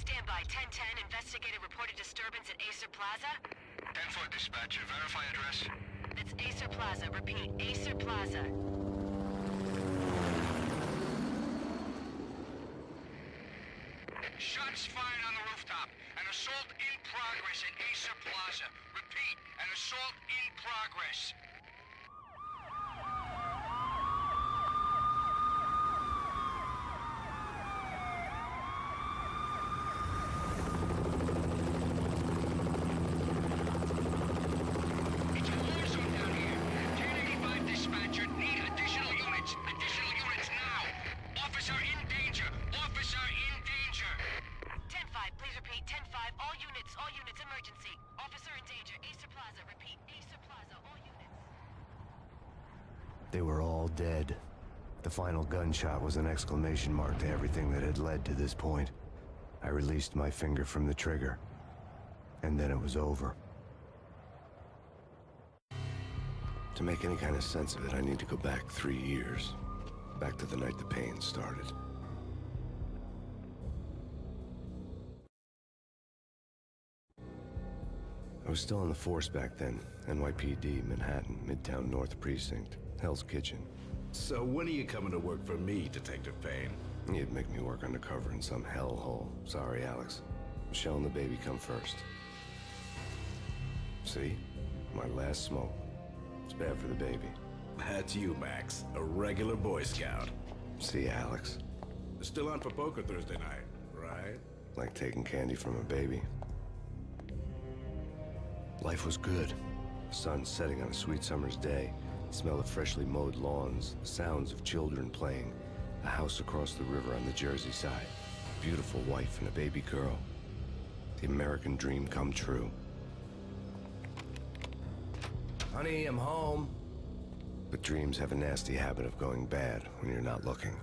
Stand by. 1010, investigator reported disturbance at Acer Plaza. 10-4 dispatcher, verify address. That's Acer Plaza. Repeat, Acer Plaza. Shots fired on the rooftop. An assault in progress at Acer Plaza. Repeat, an assault in progress. It's a war zone down here. 1085 dispatcher, need additional units. Additional units now. Officer in danger. Officer in danger. 10-5, please repeat. 10-5, all units, emergency. Officer in danger. Acer Plaza. Repeat, Acer Plaza, all units. They were all dead. The final gunshot was an exclamation mark to everything that had led to this point. I released my finger from the trigger, and then it was over. To make any kind of sense of it, I need to go back 3 years. Back to the night the pain started. I was still on the force back then. NYPD, Manhattan, Midtown North Precinct, Hell's Kitchen. So when are you coming to work for me, Detective Payne? You'd make me work undercover in some hellhole. Sorry, Alex. Michelle and the baby come first. See? My last smoke. It's bad for the baby. That's you, Max. A regular Boy Scout. See, Alex. Still on for poker Thursday night, right? Like taking candy from a baby. Life was good. The sun setting on a sweet summer's day. The smell of freshly mowed lawns. The sounds of children playing. A house across the river on the Jersey side. A beautiful wife and a baby girl. The American dream come true. Honey, I'm home. But dreams have a nasty habit of going bad when you're not looking.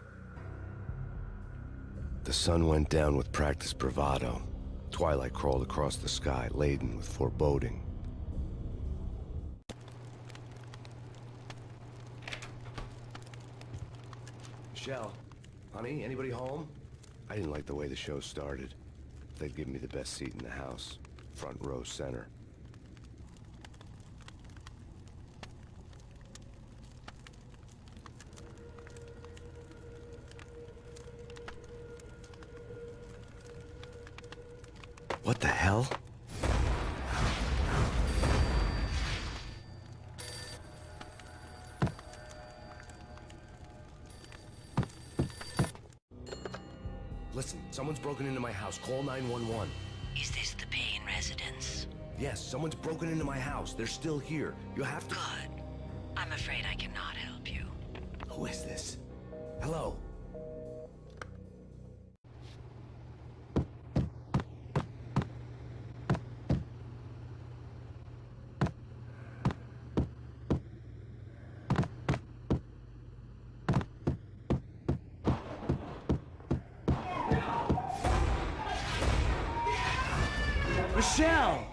The sun went down with practiced bravado. Twilight crawled across the sky, laden with foreboding. Michelle, honey, anybody home? I didn't like the way the show started. They'd give me the best seat in the house, front row center. What the hell? Listen, someone's broken into my house. Call 911. Is this the Payne residence? Yes, someone's broken into my house. They're still here. You have to... Good. I'm afraid I cannot help you. Who is this? Hello? Michelle!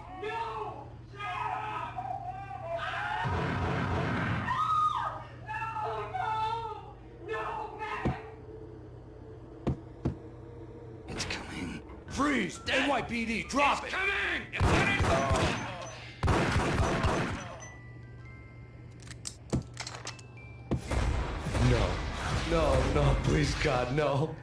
It's coming. Freeze! NYPD, drop it! No. No, no, please, God, no.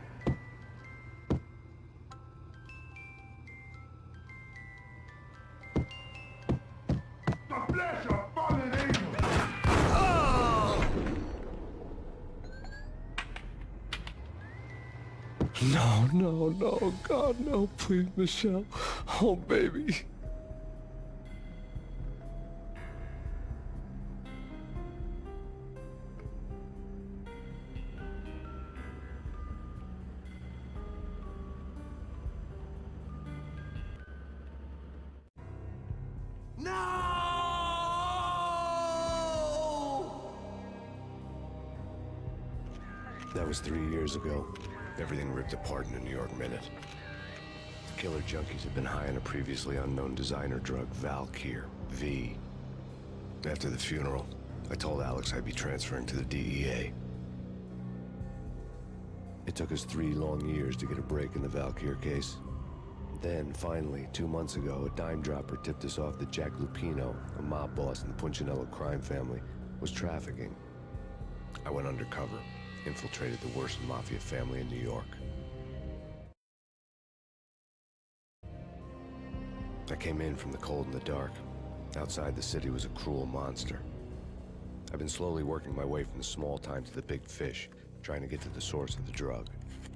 No, no, no, God, no, please, Michelle. Oh, baby. No! That was 3 years ago. Everything ripped apart in a New York minute. The killer junkies had been high on a previously unknown designer drug, Valkyr, V. After the funeral, I told Alex I'd be transferring to the DEA. It took us 3 long years to get a break in the Valkyr case. Then, finally, 2 months ago, a dime dropper tipped us off that Jack Lupino, a mob boss in the Punchinello crime family, was trafficking. I went undercover, infiltrated the worst mafia family in New York. I came in from the cold and the dark. Outside the city was a cruel monster. I've been slowly working my way from the small time to the big fish, trying to get to the source of the drug.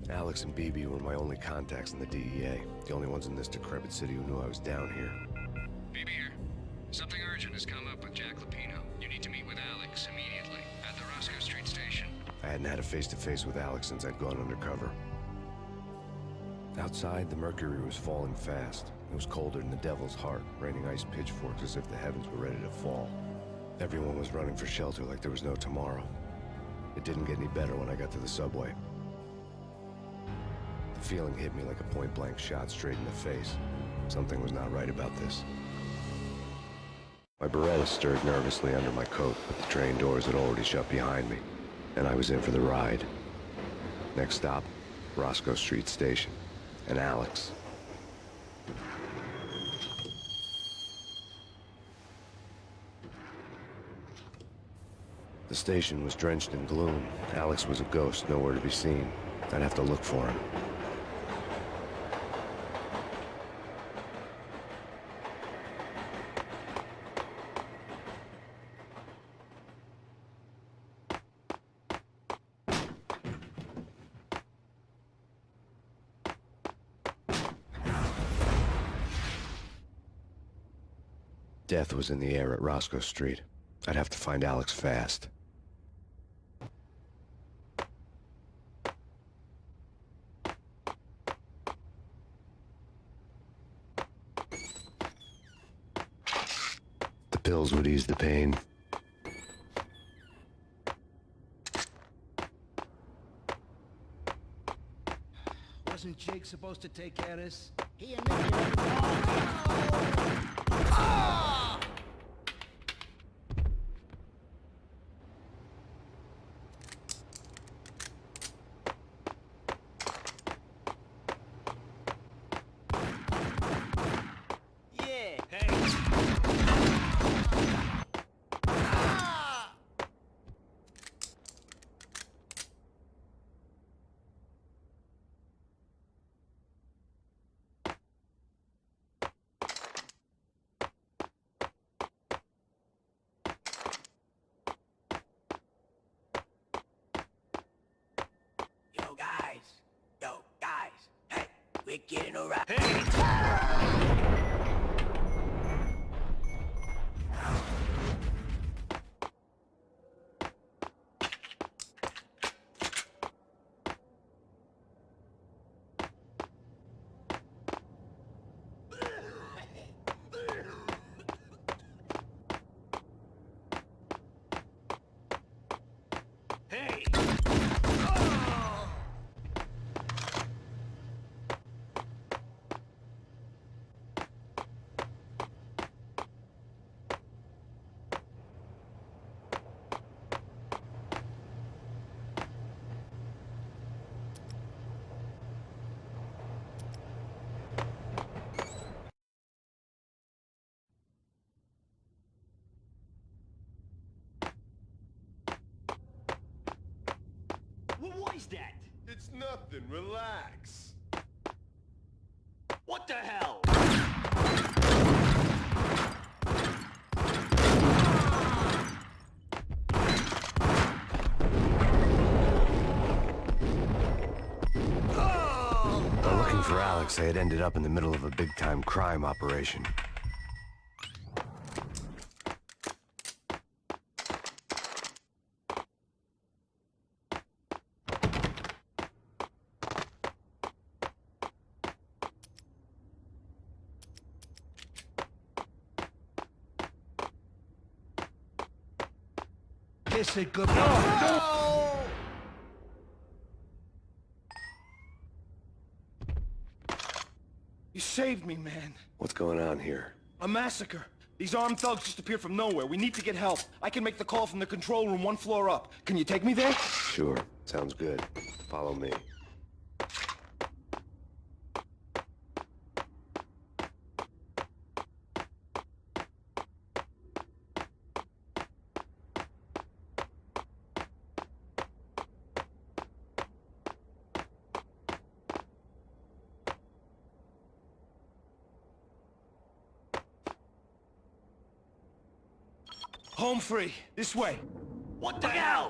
Alex and BB were my only contacts in the DEA, the only ones in this decrepit city who knew I was down here. BB here. Something urgent has come up with Jack Lupino. You need to meet with Alex immediately at the Roscoe Street station. I hadn't had a face-to-face with Alex since I'd gone undercover. Outside, the mercury was falling fast. It was colder than the devil's heart, raining ice pitchforks as if the heavens were ready to fall. Everyone was running for shelter like there was no tomorrow. It didn't get any better when I got to the subway. The feeling hit me like a point-blank shot straight in the face. Something was not right about this. My Beretta stirred nervously under my coat, but the train doors had already shut behind me, and I was in for the ride. Next stop, Roscoe Street Station, and Alex. The station was drenched in gloom. Alex was a ghost, nowhere to be seen. I'd have to look for him. Death was in the air at Roscoe Street. I'd have to find Alex fast. The pills would ease the pain. Wasn't Jake supposed to take care of this? He and me. Yo guys, hey, we're getting around. What is that? It's nothing. Relax. What the hell? While looking for Alex, I had ended up in the middle of a big-time crime operation. Kiss it good. No! You saved me, man. What's going on here? A massacre. These armed thugs just appeared from nowhere. We need to get help. I can make the call from the control room 1 floor up. Can you take me there? Sure. Sounds good. Follow me. Home free. This way. What the hell?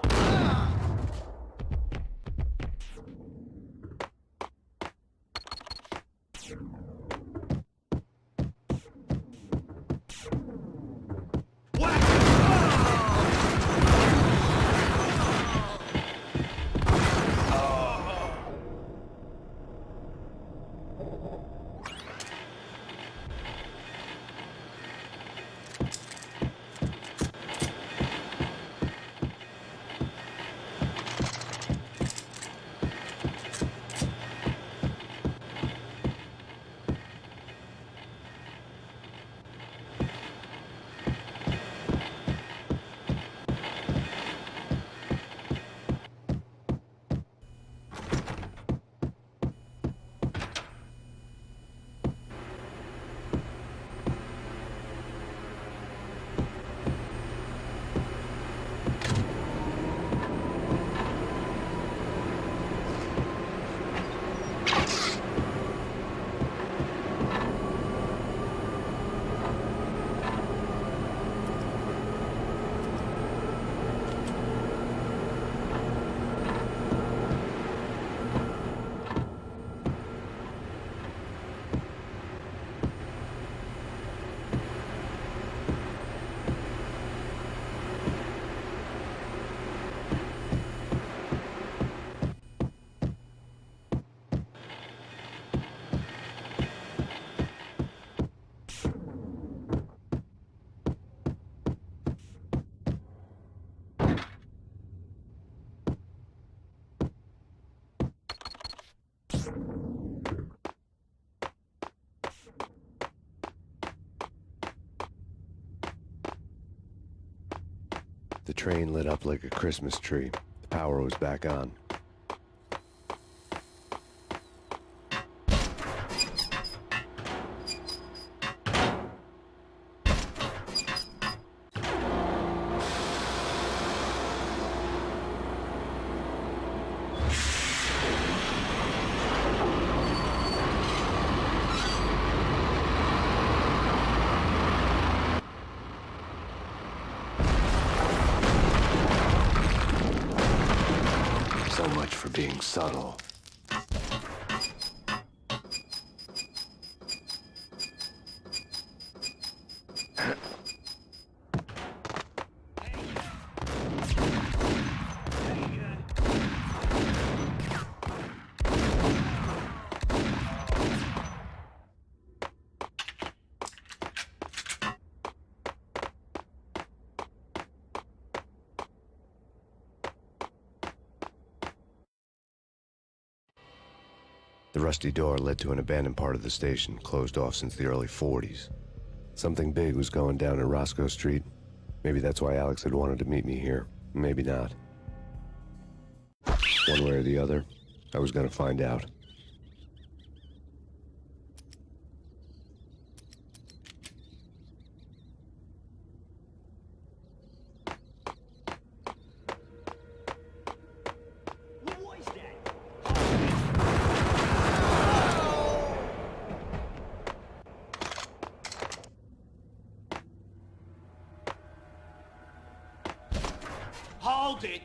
The train lit up like a Christmas tree. The power was back on. So much for being subtle. The rusty door led to an abandoned part of the station, closed off since the early 40s. Something big was going down in Roscoe Street. Maybe that's why Alex had wanted to meet me here. Maybe not. One way or the other, I was gonna find out. Hold it!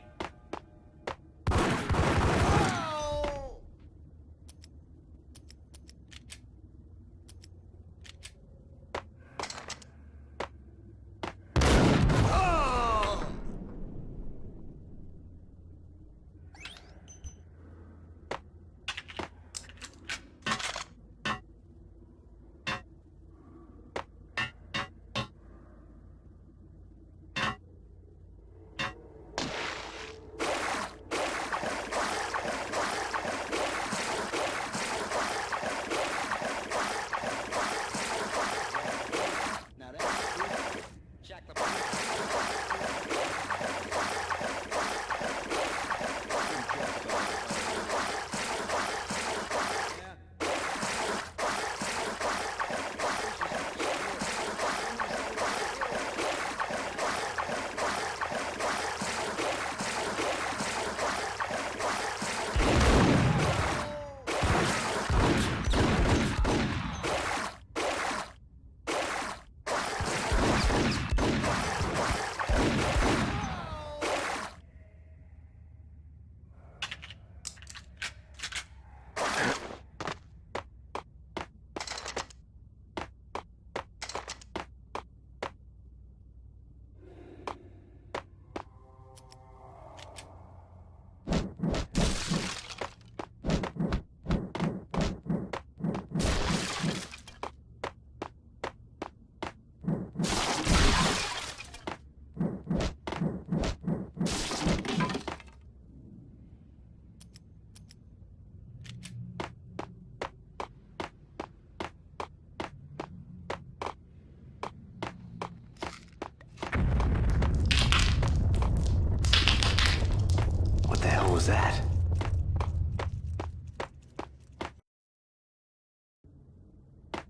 was that?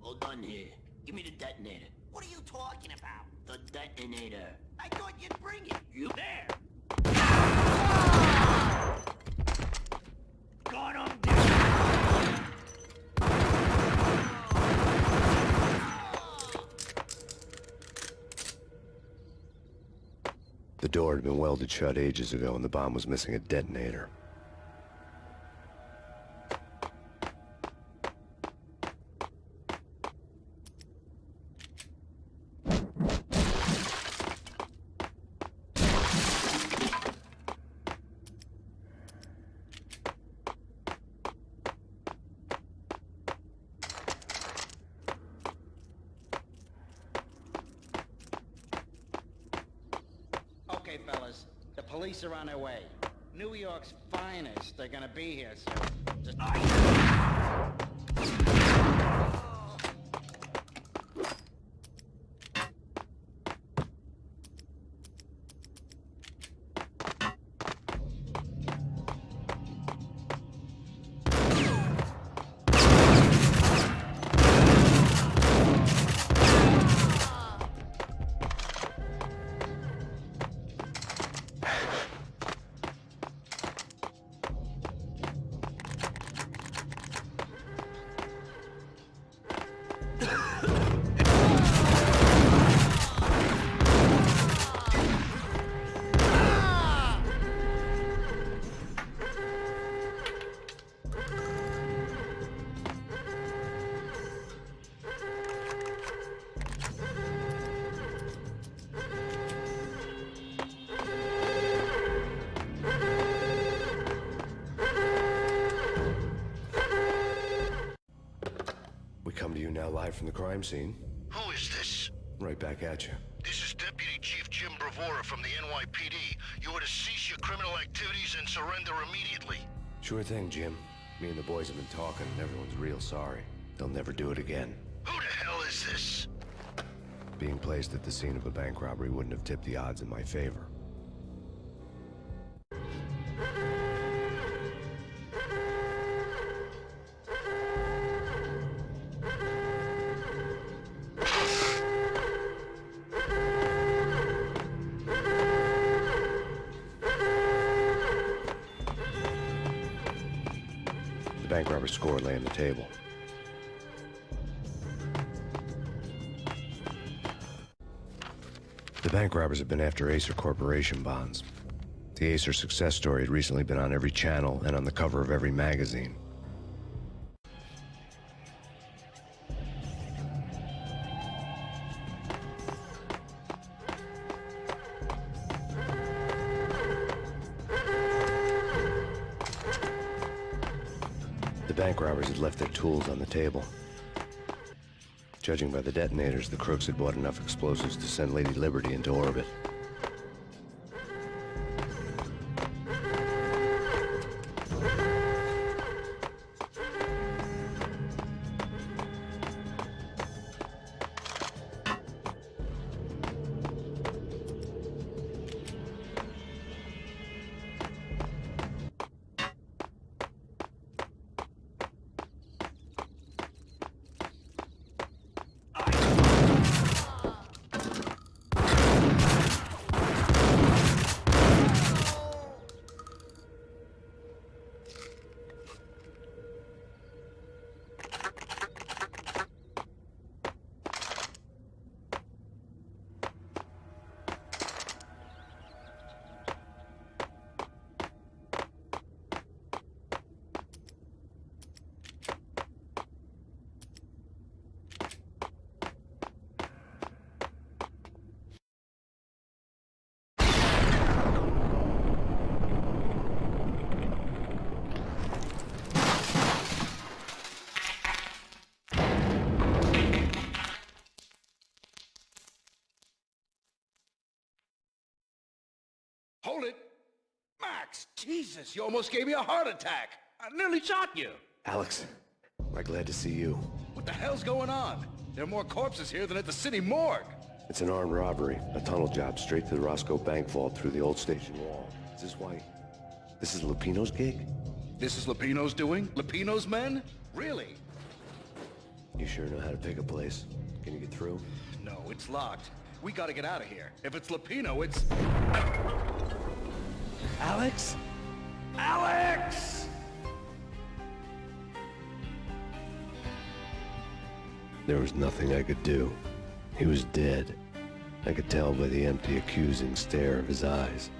All done here. Give me the detonator. What are you talking about? The detonator. I thought you'd bring it. You there? Got him. The door had been welded shut ages ago and the bomb was missing a detonator. Okay, fellas. The police are on their way. New York's finest are gonna be here soon. Just... We come to you now live from the crime scene. Who is this? Right back at you. This is Deputy Chief Jim Bravura from the NYPD. You are to cease your criminal activities and surrender immediately. Sure thing, Jim. Me and the boys have been talking and everyone's real sorry. They'll never do it again. Who the hell is this? Being placed at the scene of a bank robbery wouldn't have tipped the odds in my favor. The bank robber's score lay on the table. The bank robbers have been after Acer Corporation bonds. The Acer success story had recently been on every channel and on the cover of every magazine. The bank robbers had left their tools on the table. Judging by the detonators, the crooks had bought enough explosives to send Lady Liberty into orbit. Hold it! Max! Jesus, you almost gave me a heart attack! I nearly shot you! Alex, I'm glad to see you. What the hell's going on? There are more corpses here than at the city morgue! It's an armed robbery, a tunnel job straight to the Roscoe Bank vault through the old station wall. Is this why This is Lupino's gig? This is Lupino's doing? Lupino's men? Really? You sure know how to pick a place. Can you get through? No, it's locked. We gotta get out of here. If it's Lupino, it's... Alex? Alex! There was nothing I could do. He was dead. I could tell by the empty, accusing stare of his eyes.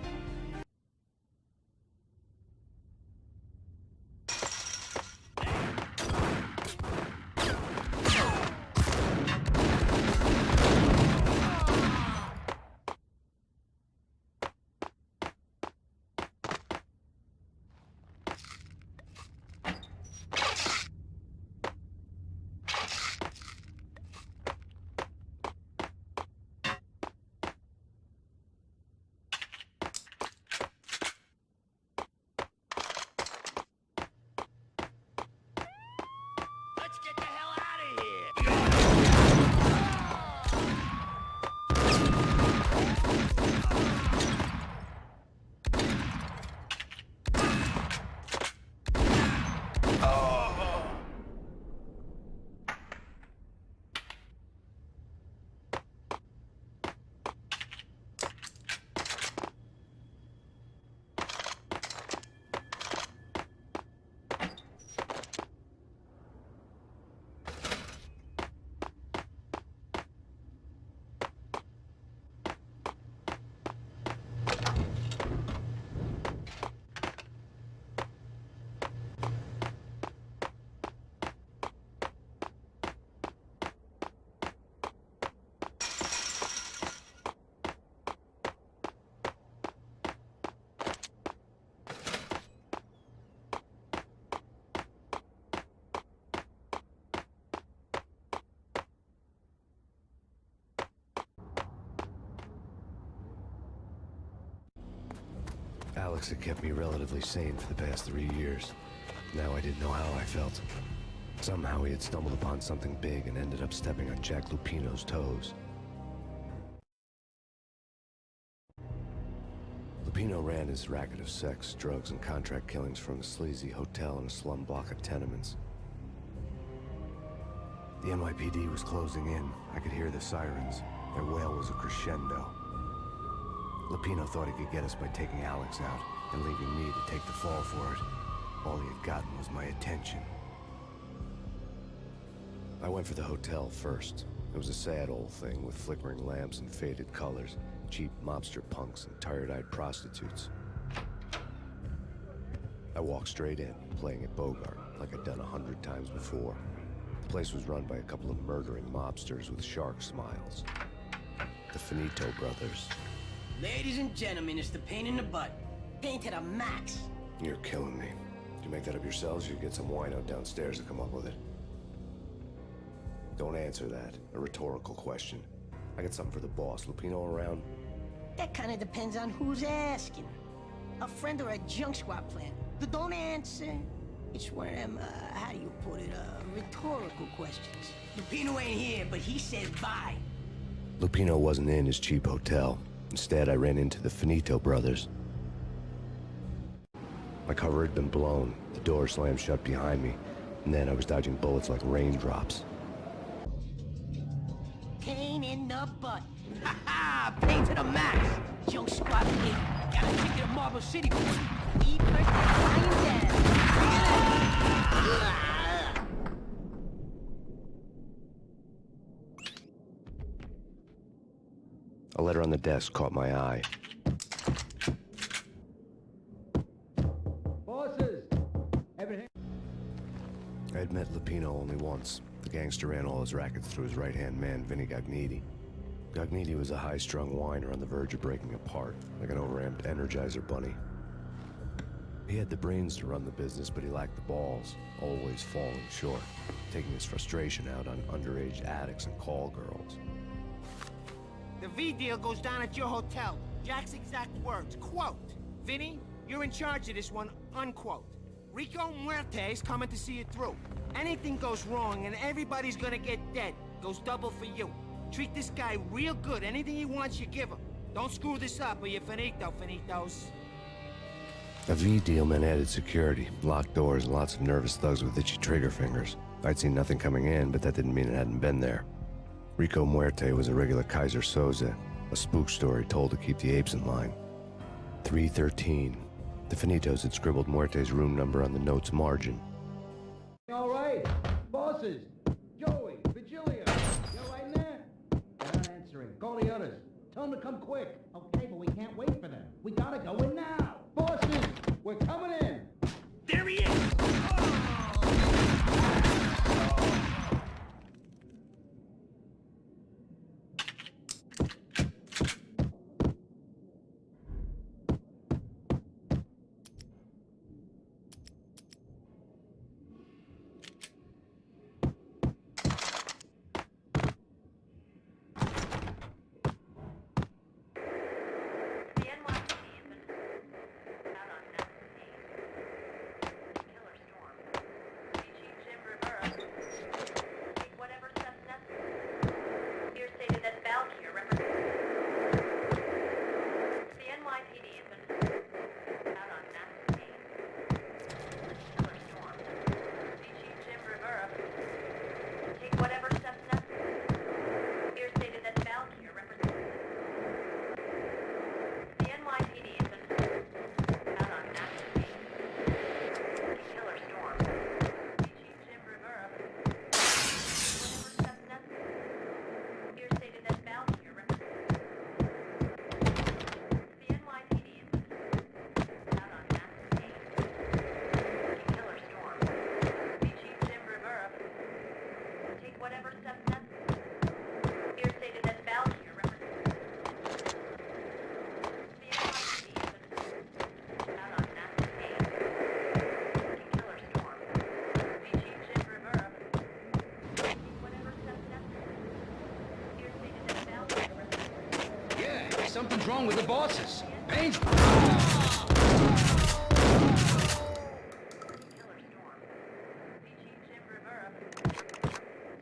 Let's get the hell out of here! Alex had kept me relatively sane for the past 3 years. Now I didn't know how I felt. Somehow he had stumbled upon something big and ended up stepping on Jack Lupino's toes. Lupino ran his racket of sex, drugs, and contract killings from a sleazy hotel in a slum block of tenements. The NYPD was closing in. I could hear the sirens. Their wail was a crescendo. Lupino thought he could get us by taking Alex out and leaving me to take the fall for it. All he had gotten was my attention. I went for the hotel first. It was a sad old thing with flickering lamps and faded colors, cheap mobster punks and tired-eyed prostitutes. I walked straight in, playing at Bogart, like I'd done 100 times before. The place was run by a couple of murdering mobsters with shark smiles. The Finito brothers. Ladies and gentlemen, it's the pain in the butt. Pain to the max. You're killing me. Did you make that up yourselves, or you get some wino downstairs to come up with it? Don't answer that. A rhetorical question. I got something for the boss. Lupino around? That kind of depends on who's asking. A friend or a junk squad plan. Don't answer. It's one of them, how do you put it, rhetorical questions. Lupino ain't here, but he said bye. Lupino wasn't in his cheap hotel. Instead, I ran into the Finito brothers. My cover had been blown. The door slammed shut behind me. And then I was dodging bullets like raindrops. Pain in the butt. Ha ha! Pain to the max. Junk squad plate. Gotta take it to Marble City. Eat first and A letter on the desk caught my eye. Bosses! Everything... I had met Lupino only once. The gangster ran all his rackets through his right-hand man, Vinny Gagniti. Gagniti was a high-strung whiner on the verge of breaking apart, like an overamped Energizer bunny. He had the brains to run the business, but he lacked the balls, always falling short, taking his frustration out on underage addicts and call girls. The V deal goes down at your hotel. Jack's exact words, quote, Vinny, you're in charge of this one, unquote. Rico Muerte's coming to see it through. Anything goes wrong and everybody's gonna get dead. Goes double for you. Treat this guy real good. Anything he wants, you give him. Don't screw this up or you're finito, finitos. A V deal meant added security, locked doors, and lots of nervous thugs with itchy trigger fingers. I'd seen nothing coming in, but that didn't mean it hadn't been there. Rico Muerte was a regular Kaiser Soze, a spook story told to keep the apes in line. 313. The Finitos had scribbled Muerte's room number on the note's margin. All right, bosses. Joey, Virgilio, you right in there? They're not answering. Call the others. Tell them to come quick. Okay, but we can't wait for them. We gotta go in now. Bosses, we're coming in. There he is! The NYPD has been out on Max Payne. Killer storm. Chief Jim Rivera. Take whatever steps necessary. Here stated that Val here represents. The NYPD has been out on Max Payne. Killer storm. Chief Jim Rivera. Take whatever steps necessary. Here stated that Val here represents. The NYPD has been out on Max Payne. Killer storm. Chief Jim Rivera. Whatever steps necessary. Here stated that Val here represents. The NYPD has been out on Max Payne. Killer storm. Chief Jim Rivera. Take whatever steps necessary. Here stated that Val here represents. The NYPD has been out on Max Payne. Killer storm. Chief Jim Rivera. Take whatever steps necessary. Here stated that Val here represents. Yeah, something's wrong with the bosses. Payne's... Killer storm. Chief Jim Rivera.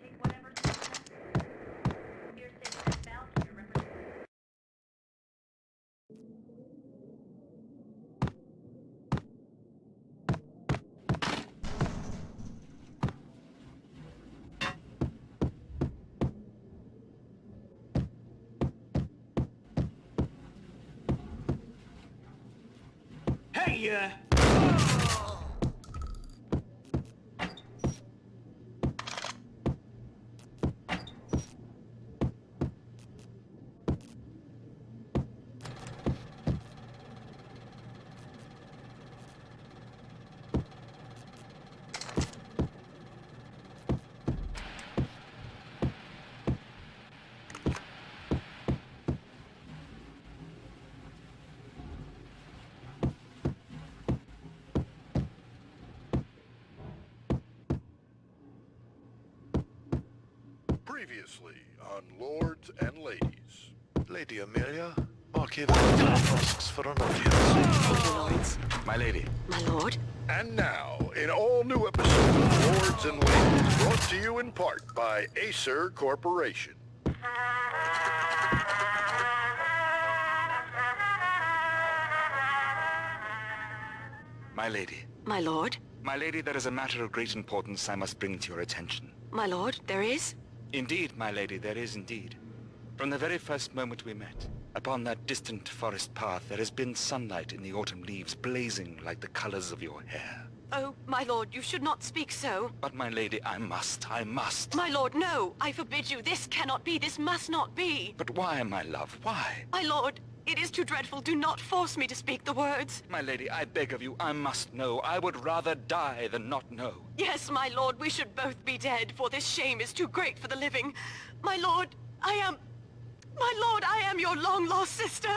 Take whatever steps necessary. Here stated that Val here represents. Hey, Previously on Lords and Ladies. Lady Amelia, Archive asks for an audience. Thank you, Lords. My lady. My lord. And now, an all-new episode of Lords and Ladies, brought to you in part by Acer Corporation. My lady. My lord. My lady, there is a matter of great importance I must bring to your attention. My lord, there is? Indeed, my lady, there is indeed. From the very first moment we met, upon that distant forest path, there has been sunlight in the autumn leaves blazing like the colors of your hair. Oh, my lord, you should not speak so. But my lady, I must. My lord, no! I forbid you. This cannot be. This must not be. But why, my love, why? My lord, it is too dreadful. Do not force me to speak the words. My lady, I beg of you, I must know. I would rather die than not know. Yes, my lord, we should both be dead, for this shame is too great for the living. My lord, I am your long-lost sister.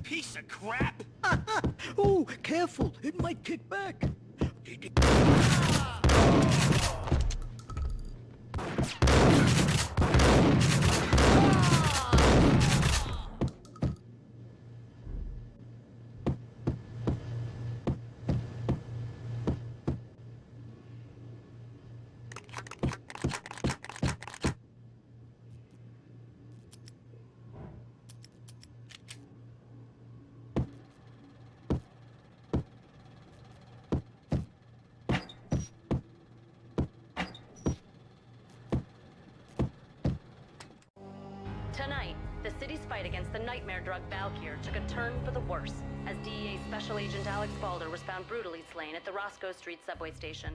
Piece of crap! Oh, careful! It might kick back. Tonight, the city's fight against the nightmare drug Valkyr took a turn for the worse, as DEA Special Agent Alex Balder was found brutally slain at the Roscoe Street subway station.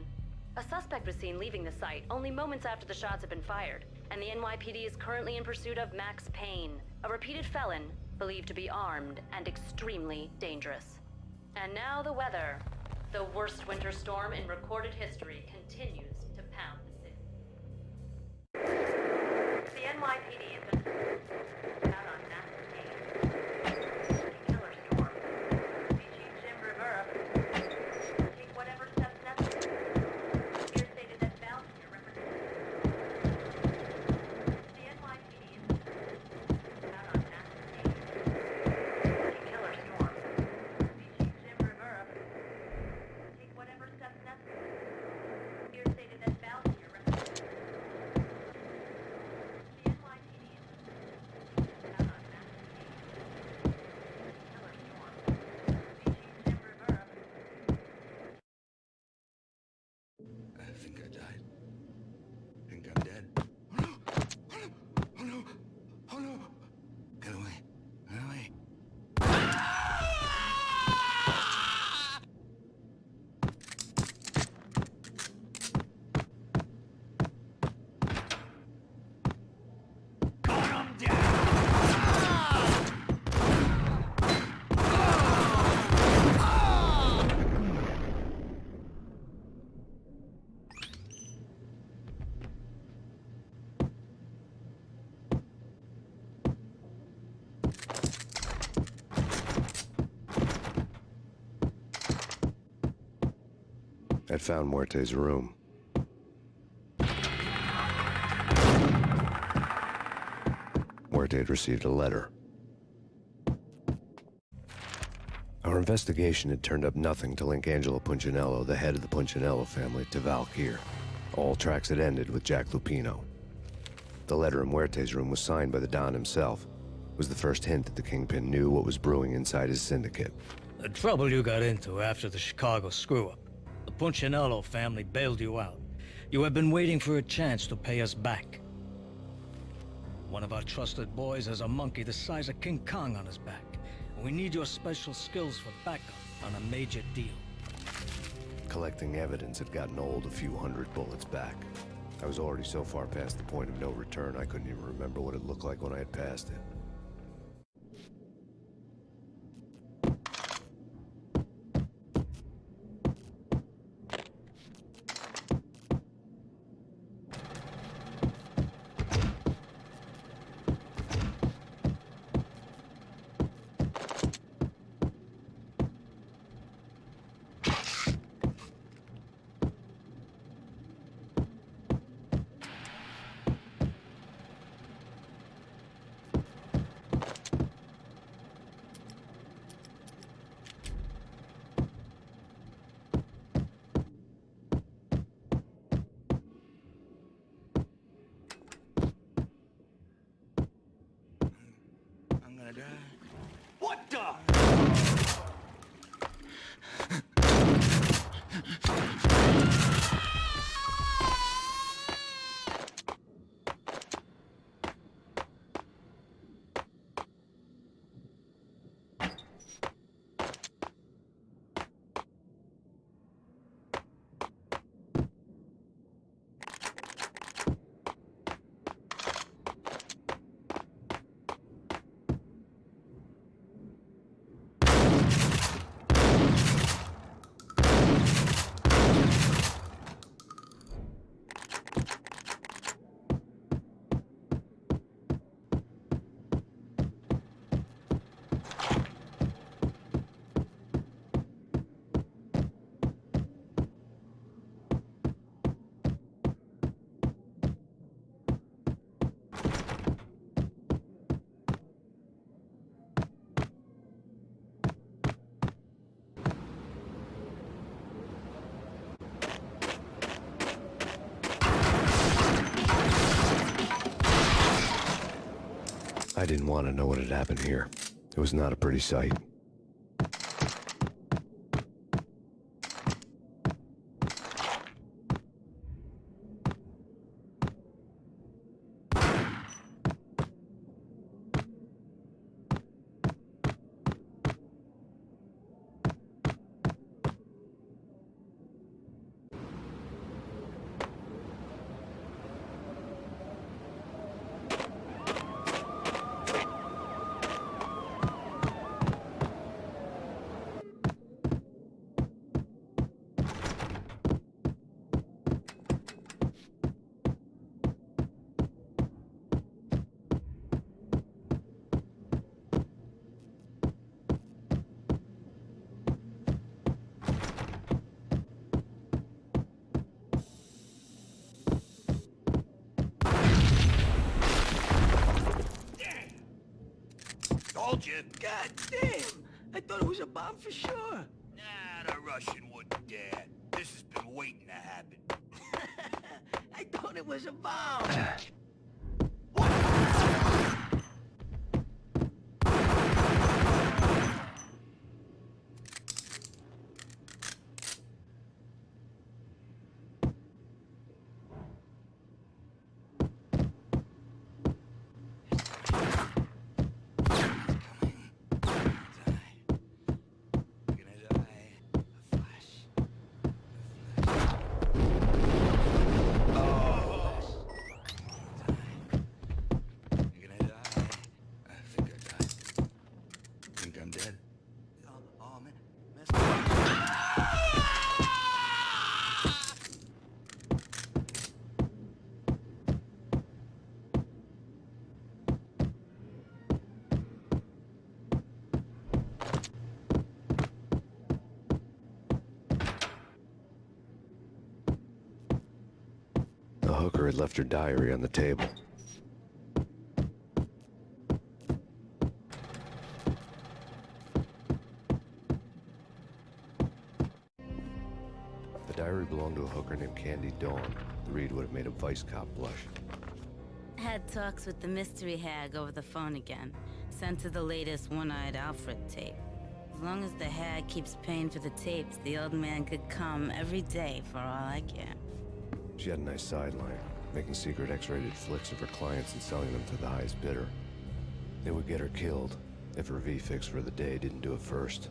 A suspect was seen leaving the site only moments after the shots had been fired, and the NYPD is currently in pursuit of Max Payne, a repeated felon believed to be armed and extremely dangerous. And now the weather. The worst winter storm in recorded history continues to pound the city. The NYPD has been out on Max Payne. Killer storm. Chief Jim Rivera take whatever steps necessary. Here stated that Valkyr represents the NYPD is out on Max Payne. Killer storm. Chief Jim Rivera take whatever steps necessary. Here stated that Valkyr represents the NYPD is out on Max Payne. Killer storm. Chief Jim Rivera I think I died. I think I'm dead. Oh no! Oh no! Oh no! Oh no! Get away! Get away! I'd found Muerte's room. Muerte had received a letter. Our investigation had turned up nothing to link Angelo Punchinello, the head of the Punchinello family, to Valkyr. All tracks had ended with Jack Lupino. The letter in Muerte's room was signed by the Don himself. It was the first hint that the Kingpin knew what was brewing inside his syndicate. The trouble you got into after the Chicago screw-up. The Punchinello family bailed you out. You have been waiting for a chance to pay us back. One of our trusted boys has a monkey the size of King Kong on his back. And we need your special skills for backup on a major deal. Collecting evidence had gotten old a few hundred bullets back. I was already so far past the point of no return, I couldn't even remember what it looked like when I had passed it. gonna die. What the? I didn't want to know what had happened here. It was not a pretty sight. Told you. God damn! I thought it was a bomb for sure. Nah, the Russian wouldn't dare. This has been waiting to happen. I thought it was a bomb. The hooker had left her diary on the table. The diary belonged to a hooker named Candy Dawn. The read would have made a vice cop blush. Had talks with the mystery hag over the phone again. Sent her the latest One-Eyed Alfred tape. As long as the hag keeps paying for the tapes, the old man could come every day for all I care. She had a nice sideline, making secret X-rated flicks of her clients and selling them to the highest bidder. It would get her killed if her V-fix for the day didn't do it first.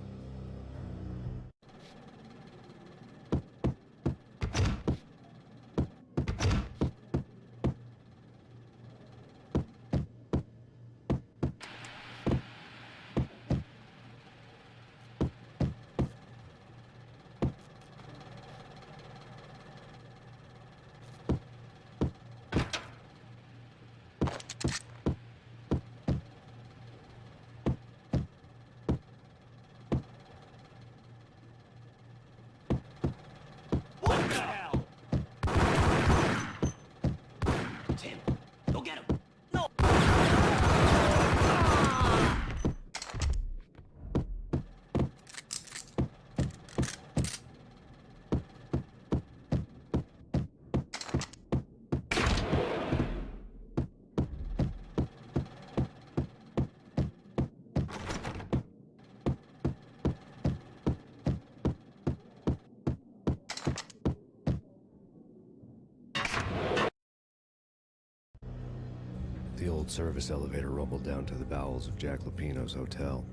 The old service elevator rumbled down to the bowels of Jack Lupino's hotel.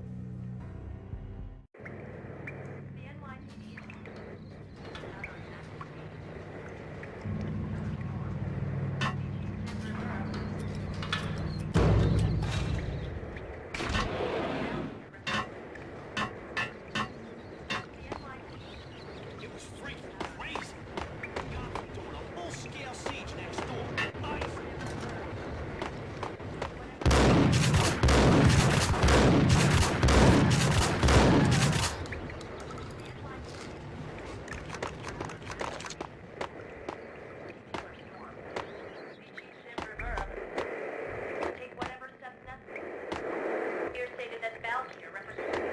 It was freaking crazy. Got them doing a full-scale siege next door. Ice. Take whatever steps necessary. Here stated that Val here represents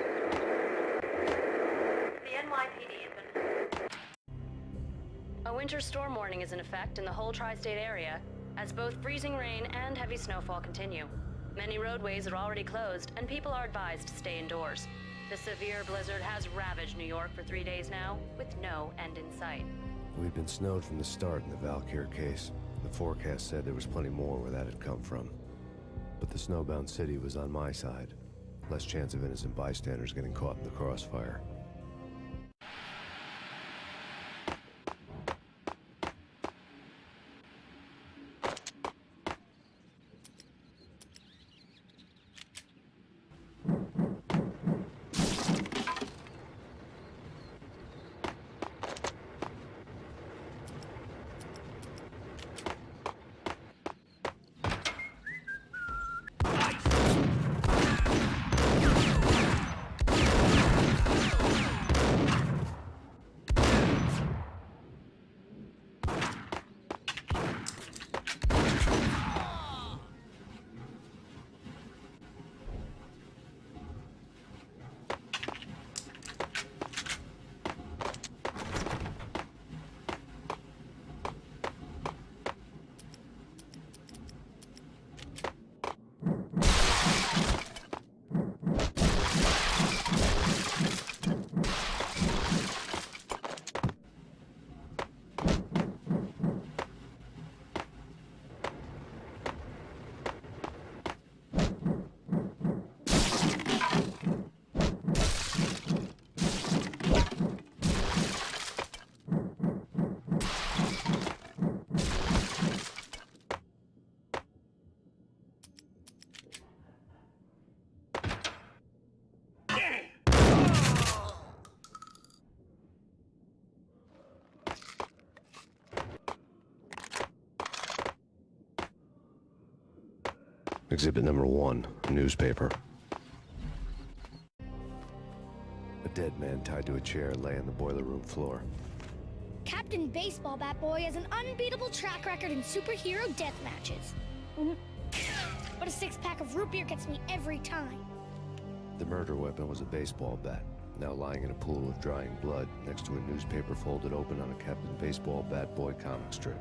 the NYPD has been... A winter storm warning is in effect in the whole tri-state area, as both freezing rain and heavy snowfall continue. Many roadways are already closed, and people are advised to stay indoors. The severe blizzard has ravaged New York for 3 days now, with no end in sight. We'd been snowed from the start in the Valkyr case. The forecast said there was plenty more where that had come from. But the snowbound city was on my side. Less chance of innocent bystanders getting caught in the crossfire. Exhibit number 1, a newspaper. A dead man tied to a chair lay on the boiler room floor. Captain Baseball Bat Boy has an unbeatable track record in superhero death matches. But a 6-pack of root beer gets me every time. The murder weapon was a baseball bat, now lying in a pool of drying blood next to a newspaper folded open on a Captain Baseball Bat Boy comic strip.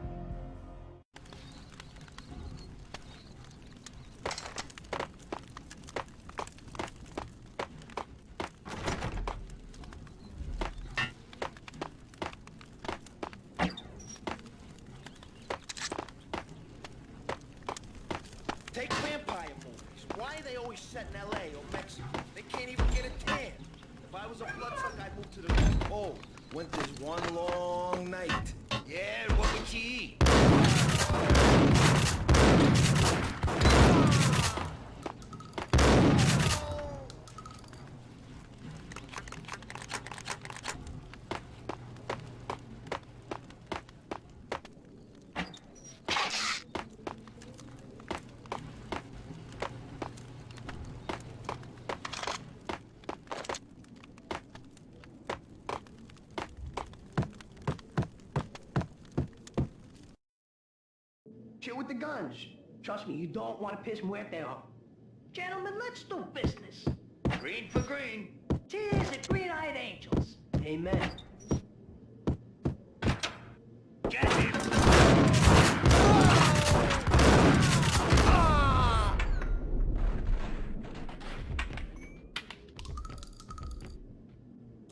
Take vampire movies. Why are they always set in L.A. or Mexico? They can't even get a tan. If I was a bloodsucker, I'd move to the North Pole. Winter's one long night. Yeah, what would you eat? Chill with the guns. Trust me, you don't want to piss Muerte off. Gentlemen, let's do business. Green for green. Cheers to green-eyed angels. Amen. Get him!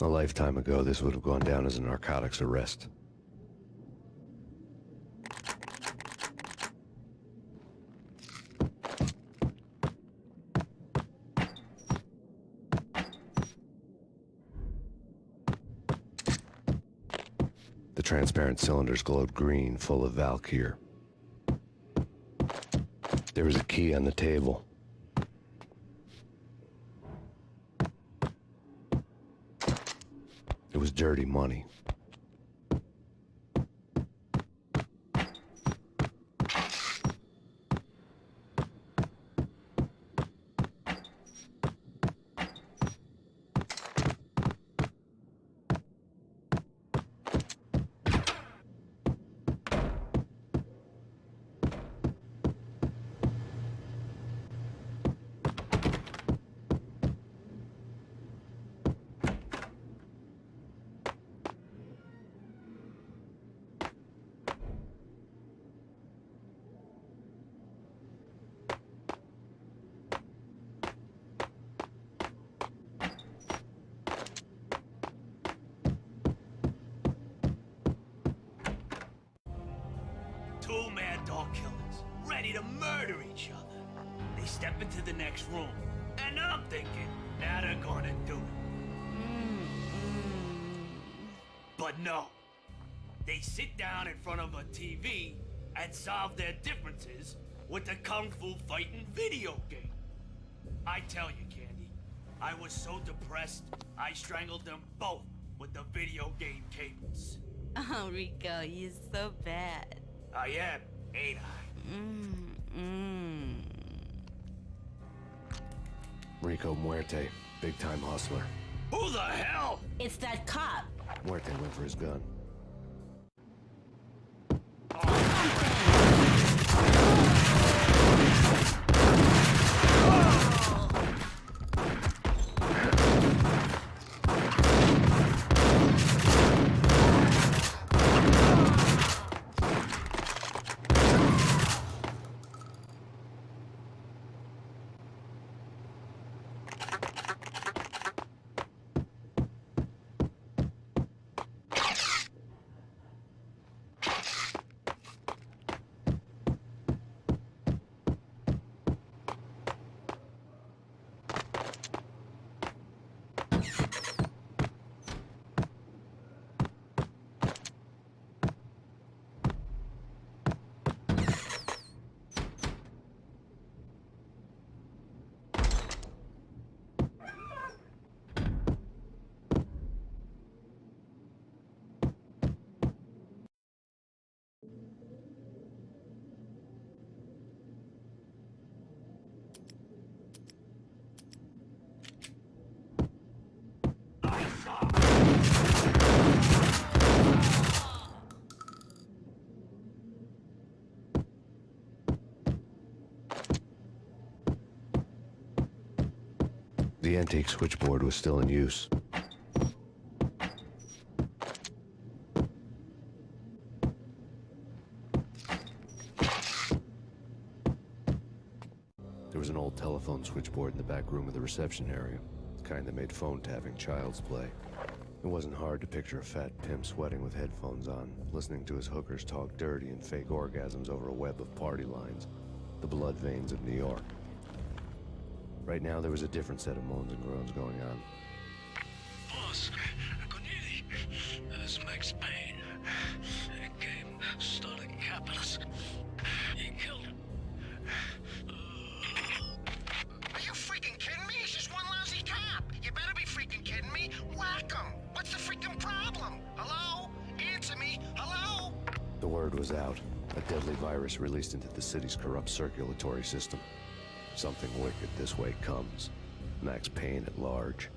A lifetime ago, this would have gone down as a narcotics arrest. transparent cylinders glowed green, full of Valkyr. There was a key on the table. It was dirty money. Two mad dog killers, ready to murder each other. They step into the next room, and I'm thinking, now they're gonna do it. But no. They sit down in front of a TV and solve their differences with a kung fu fighting video game. I tell you, Candy, I was so depressed, I strangled them both with the video game cables. Oh, Rico, you're so bad. I am, ain't I? Rico Muerte, big-time hustler. Who the hell? It's that cop. Muerte went for his gun. The antique switchboard was still in use. There was an old telephone switchboard in the back room of the reception area, the kind that made phone tapping child's play. It wasn't hard to picture a fat pimp sweating with headphones on, listening to his hookers talk dirty and fake orgasms over a web of party lines, the blood veins of New York. Right now, there was a different set of moans and groans going on. Boss, Corneli, this is Max Payne. Game starting capitalist. He killed him. Are you freaking kidding me? He's just one lousy cop. You better be freaking kidding me. Whack him. What's the freaking problem? Hello? Answer me. Hello? The word was out. A deadly virus released into the city's corrupt circulatory system. Something wicked this way comes. Max Payne at large.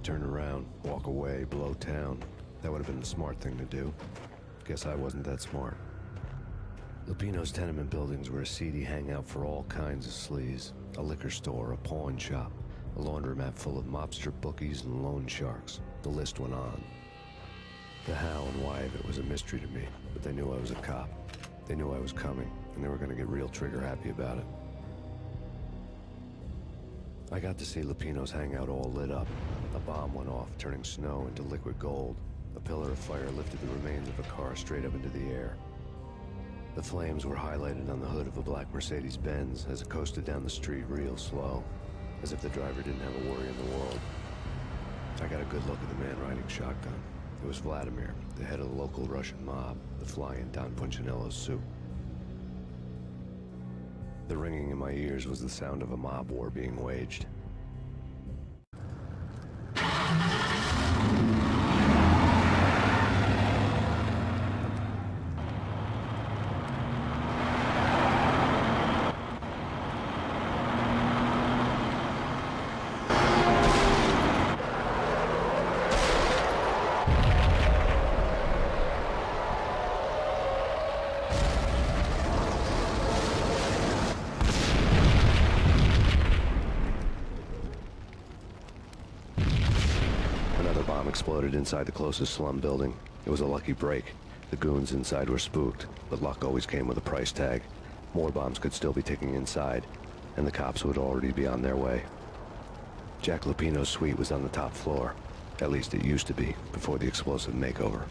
turn around, walk away, blow town. That would have been the smart thing to do. Guess I wasn't that smart. Lupino's tenement buildings were a seedy hangout for all kinds of sleaze. A liquor store, a pawn shop, a laundromat full of mobster bookies and loan sharks. The list went on. The how and why of it was a mystery to me, but they knew I was a cop. They knew I was coming, and they were going to get real trigger-happy about it. I got to see Lupino's hangout all lit up. A bomb went off, turning snow into liquid gold. A pillar of fire lifted the remains of a car straight up into the air. The flames were highlighted on the hood of a black Mercedes-Benz as it coasted down the street real slow, as if the driver didn't have a worry in the world. I got a good look at the man riding shotgun. It was Vladimir, the head of the local Russian mob, the fly in Don Punchinello's soup. The ringing in my ears was the sound of a mob war being waged. Exploded inside the closest slum building. It was a lucky break. The goons inside were spooked, but luck always came with a price tag. More bombs could still be ticking inside, and the cops would already be on their way. Jack Lupino's suite was on the top floor. At least it used to be, before the explosive makeover.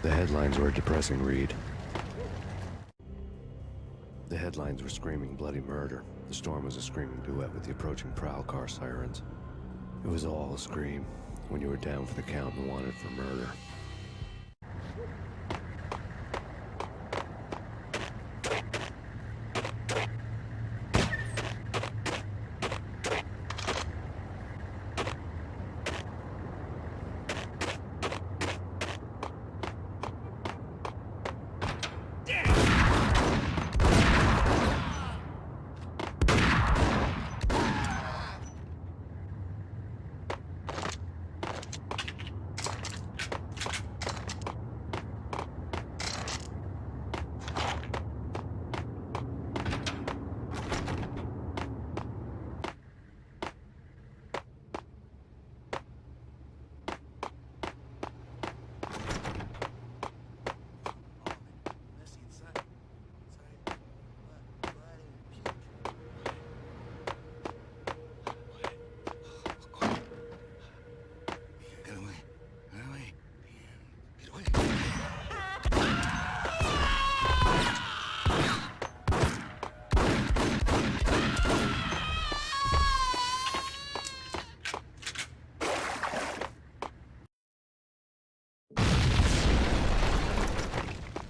The headlines were a depressing read. The headlines were screaming bloody murder. The storm was a screaming duet with the approaching prowl car sirens. It was all a scream when you were down for the count and wanted for murder.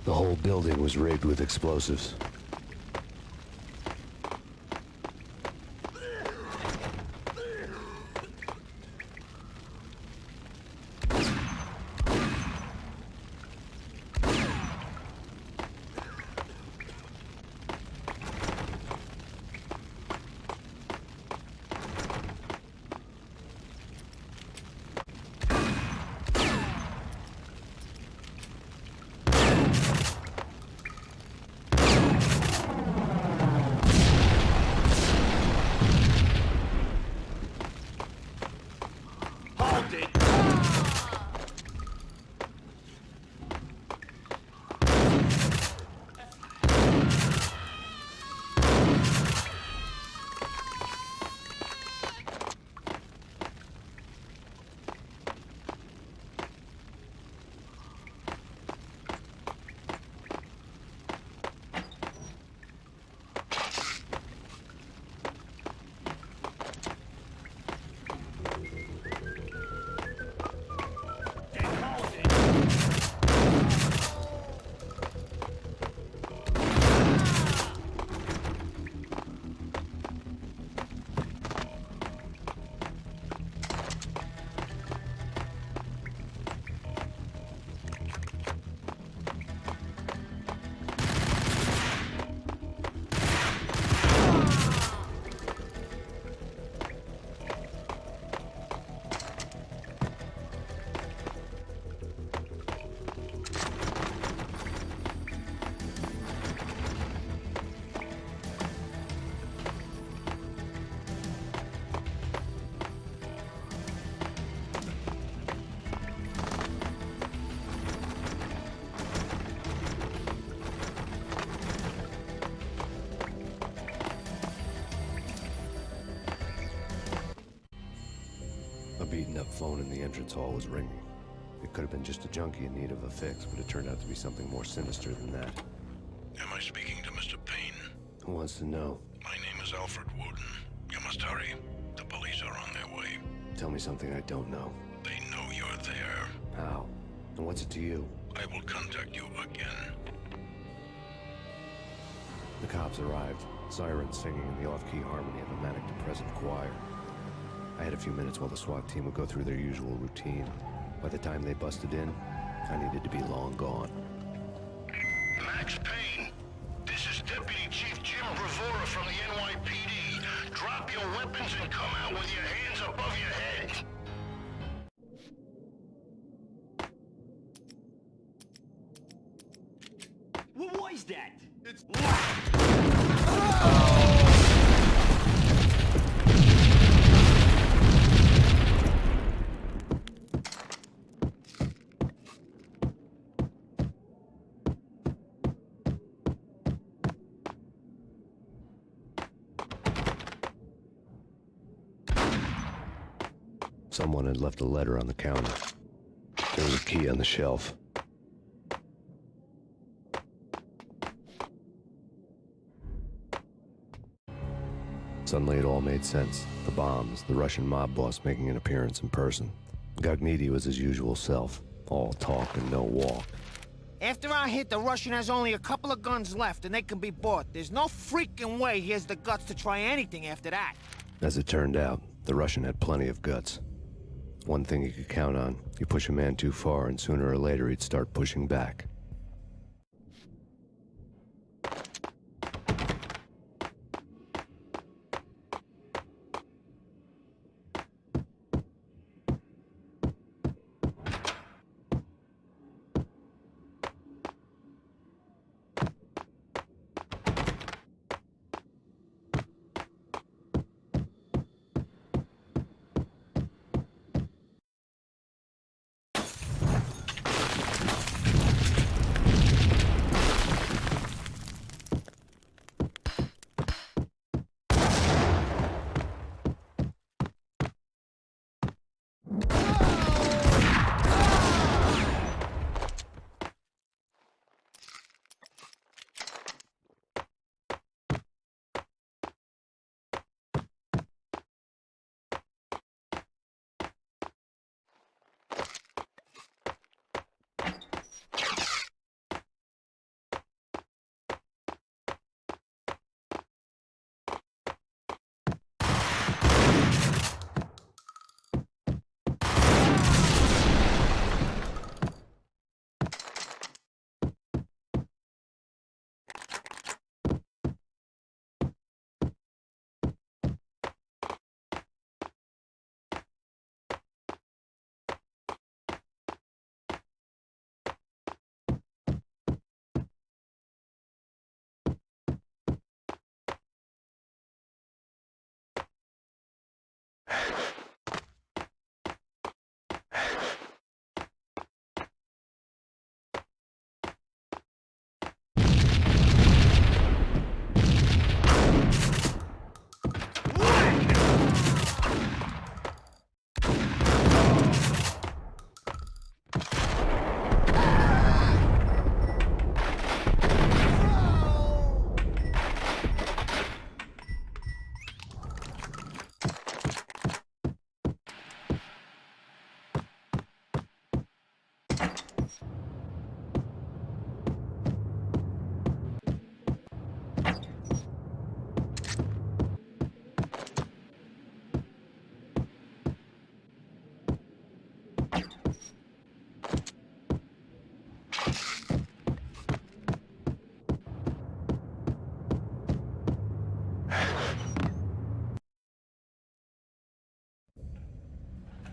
The whole building was rigged with explosives. phone in the entrance hall was ringing. It could have been just a junkie in need of a fix, but it turned out to be something more sinister than that. Am I speaking to Mr. Payne? Who wants to know? My name is Alfred Woden. You must hurry. The police are on their way. Tell me something I don't know. They know you're there. How? And what's it to you? I will contact you again. The cops arrived, sirens singing in the off-key harmony of a manic-depressive choir. I had a few minutes while the SWAT team would go through their usual routine. By the time they busted in, I needed to be long gone. Max Payne, this is Deputy Chief Jim Bravura from the NYPD. Drop your weapons and come out with your hands above your head. What was that? It's... Someone had left a letter on the counter. There was a key on the shelf. Suddenly it all made sense. The bombs, the Russian mob boss making an appearance in person. Gagniti was his usual self. All talk and no walk. After our hit, the Russian has only a couple of guns left, and they can be bought. There's no freaking way he has the guts to try anything after that. As it turned out, the Russian had plenty of guts. One thing you could count on, you push a man too far and sooner or later he'd start pushing back.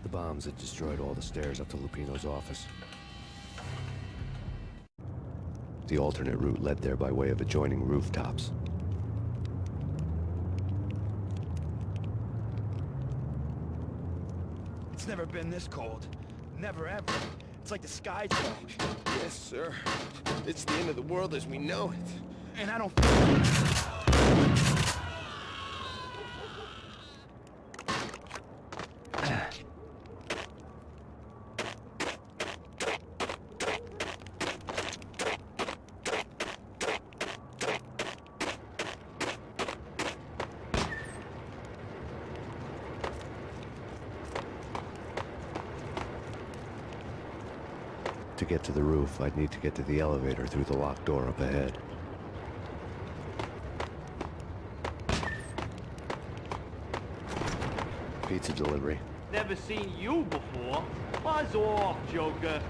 The bombs had destroyed all the stairs up to Lupino's office. The alternate route led there by way of adjoining rooftops. It's never been this cold. Never ever. It's like the sky changed. Yes, sir. It's the end of the world as we know it. And I don't... To get to the roof, I'd need to get to the elevator through the locked door up ahead. Pizza delivery. Never seen you before. Buzz off, Joker.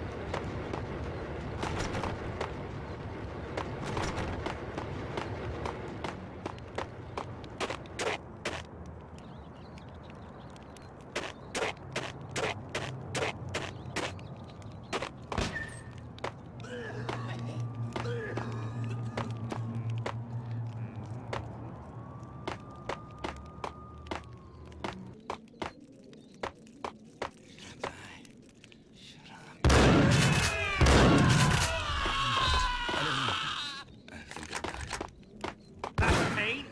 Max Payne?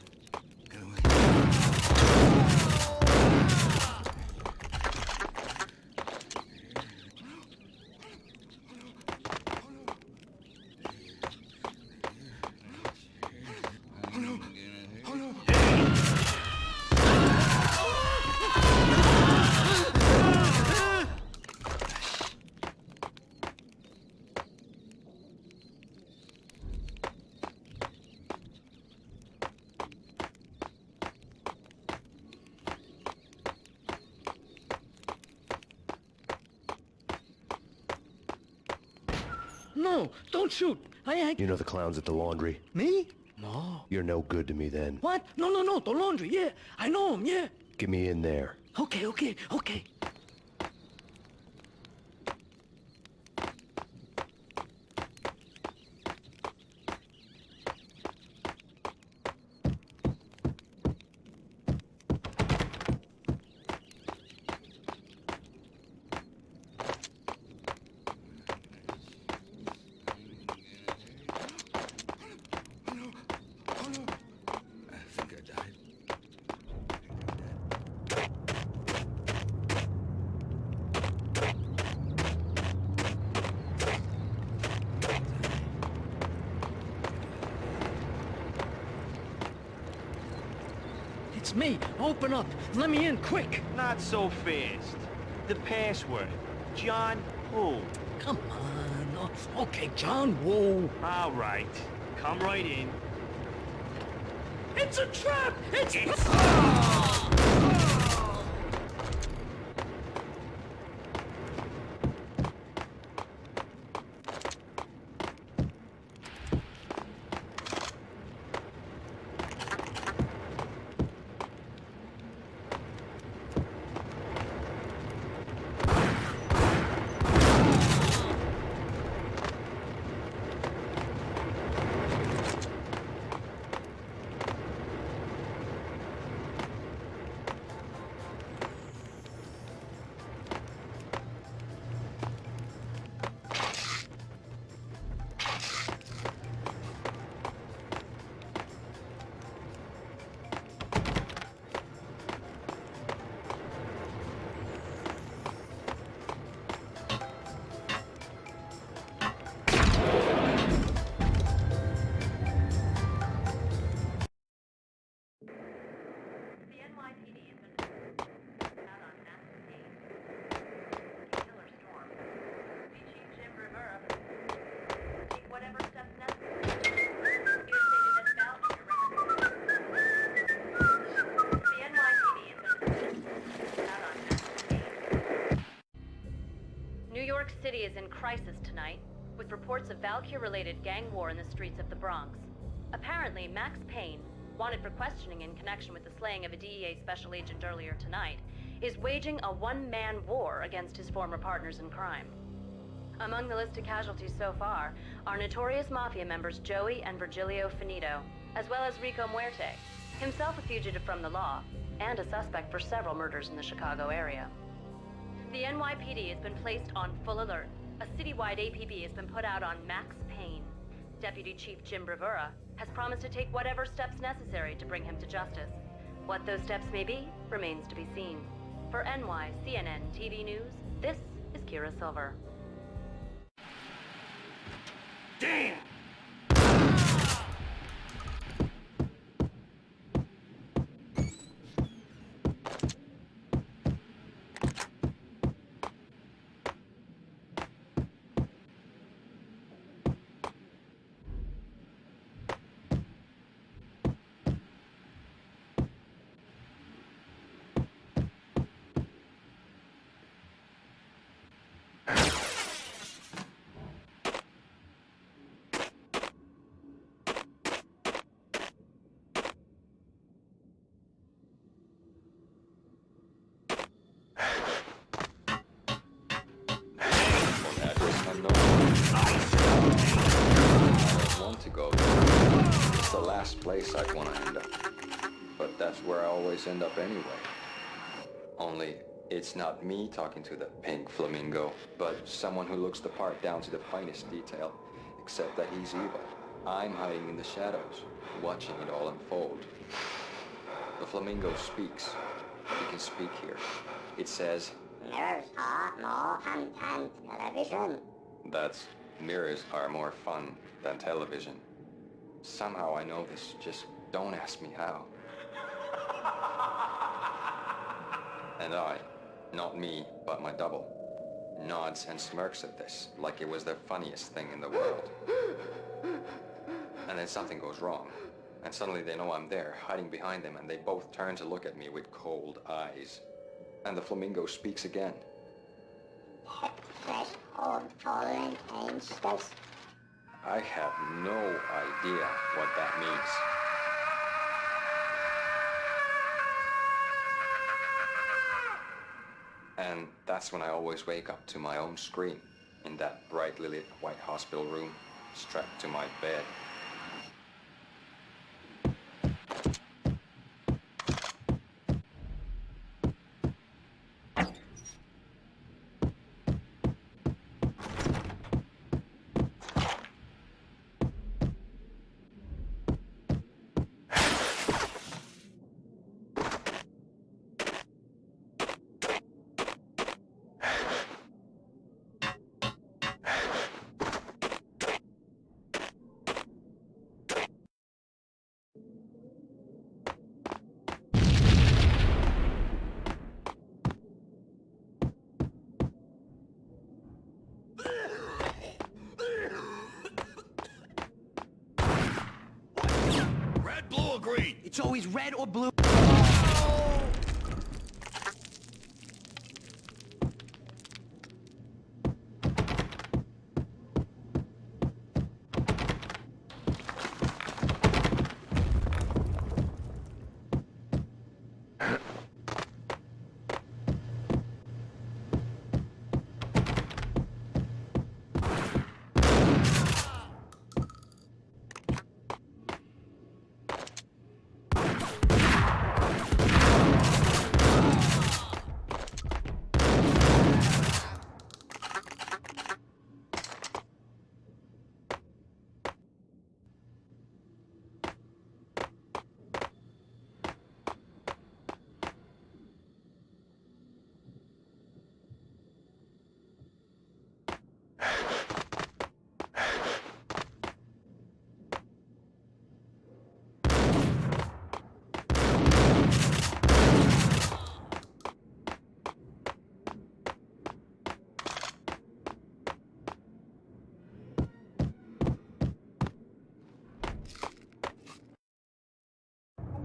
No, don't shoot. I ain't... You know the clowns at the laundry? Me? No. You're no good to me then. What? No, the laundry, yeah. I know him, yeah. Get me in there. Okay. It's me. Open up. Let me in, quick. Not so fast. The password. John who? Come on. Oh, okay, John Woo. All right. Come right in. It's a trap! It's... The NYPD has been out on Max Payne, killer storm. Chief Jim Rivera take whatever steps necessary. Here's stated that Valkyrie The NYPD has been out on Max Payne. New York City is in crisis tonight, with reports of Valkyrie-related gang war in the streets of the Bronx. Apparently, Max Payne, wanted for questioning in connection with the slaying of a DEA special agent earlier tonight, is waging a one-man war against his former partners in crime. Among the list of casualties so far are notorious mafia members Joey and Virgilio Finito, as well as Rico Muerte, himself a fugitive from the law, and a suspect for several murders in the Chicago area. The NYPD has been placed on full alert. A citywide APB has been put out on Max Payne. Deputy Chief Jim Rivera has promised to take whatever steps necessary to bring him to justice. What those steps may be remains to be seen. For NYCNN TV News, this is Kira Silver. Damn! Address unknown. I don't want to go there. It's the last place I'd want to end up. But that's where I always end up anyway. Only, it's not me talking to the pink flamingo, but someone who looks the part down to the finest detail, except that he's evil. I'm hiding in the shadows, watching it all unfold. The flamingo speaks. He can speak here. It says, Mirrors are more fun than television. that's, mirrors are more fun than television. Somehow I know this, just don't ask me how. And I, not me, but my double, nods and smirks at this, like it was the funniest thing in the world. And then something goes wrong, and suddenly they know I'm there, hiding behind them, and they both turn to look at me with cold eyes. And the flamingo speaks again. Threshold tolerant pain stress. I have no idea what that means. And that's when I always wake up to my own scream in that brightly lit white hospital room, strapped to my bed. Red, blue, or green? It's always red or blue.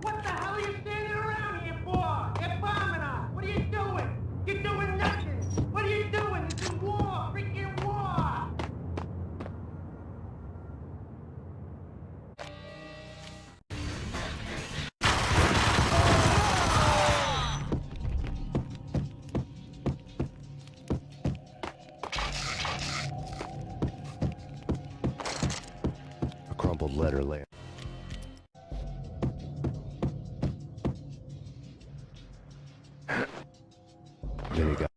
What the hell are you standing around here for? You're bombing us. What are you doing? You're doing nothing. What are you doing? It's a war. Freaking war. A crumpled letter lay. Then he got.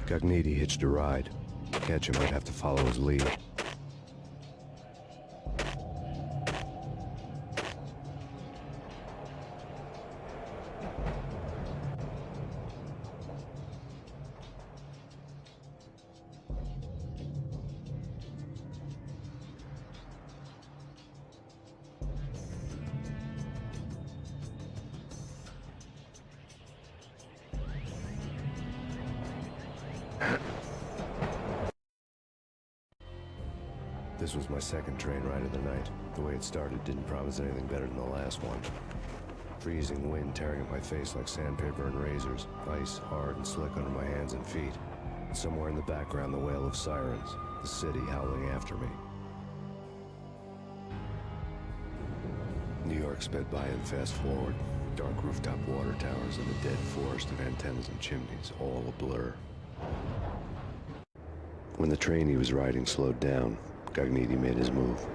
Cogniti hitched a ride. Catcher might have to follow his lead. This was my second train ride of the night. The way it started didn't promise anything better than the last one. Freezing wind tearing at my face like sandpaper and razors. Ice hard and slick under my hands and feet. And somewhere in the background, the wail of sirens. The city howling after me. New York sped by in fast forward. Dark rooftop water towers and a dead forest of antennas and chimneys, all a blur. When the train he was riding slowed down, Gagniti made his move.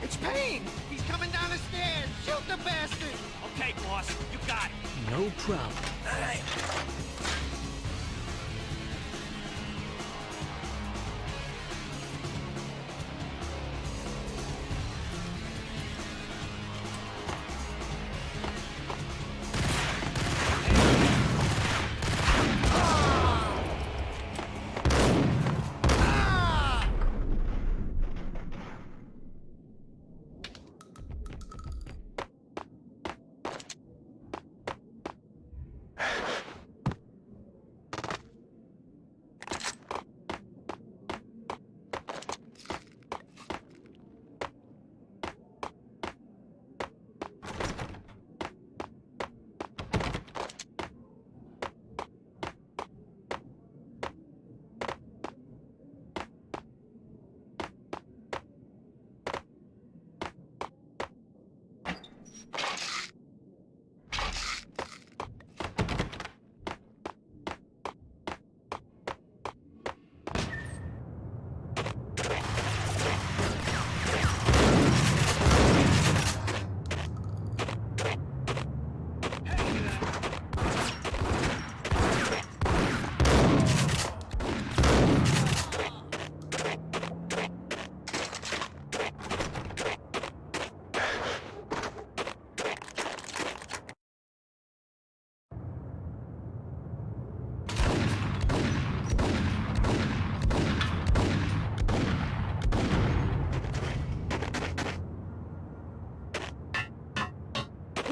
It's Payne! He's coming down the stairs! Shoot the bastard! Okay, boss, you got it. No problem. All right.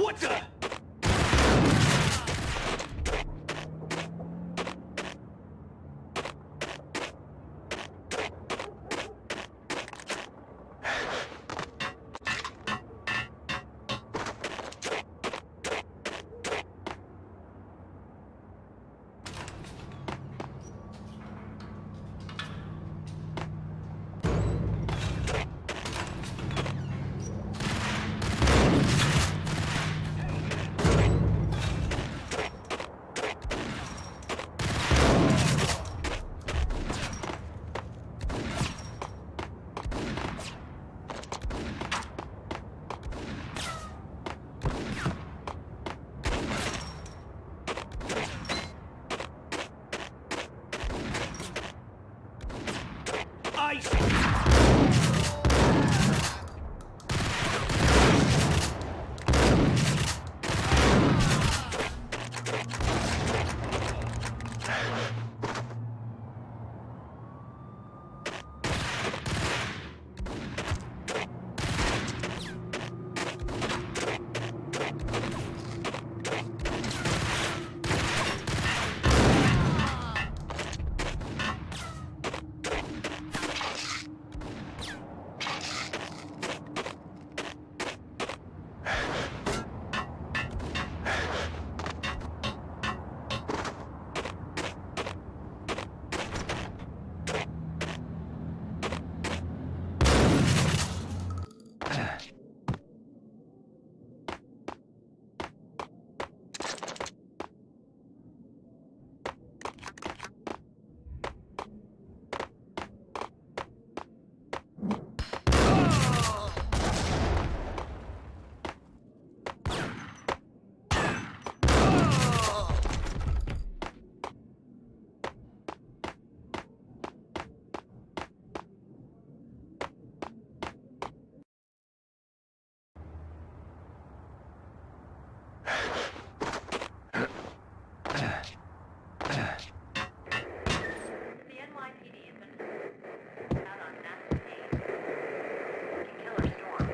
What the? The NYPD has been out on Max Payne. Killer Storm.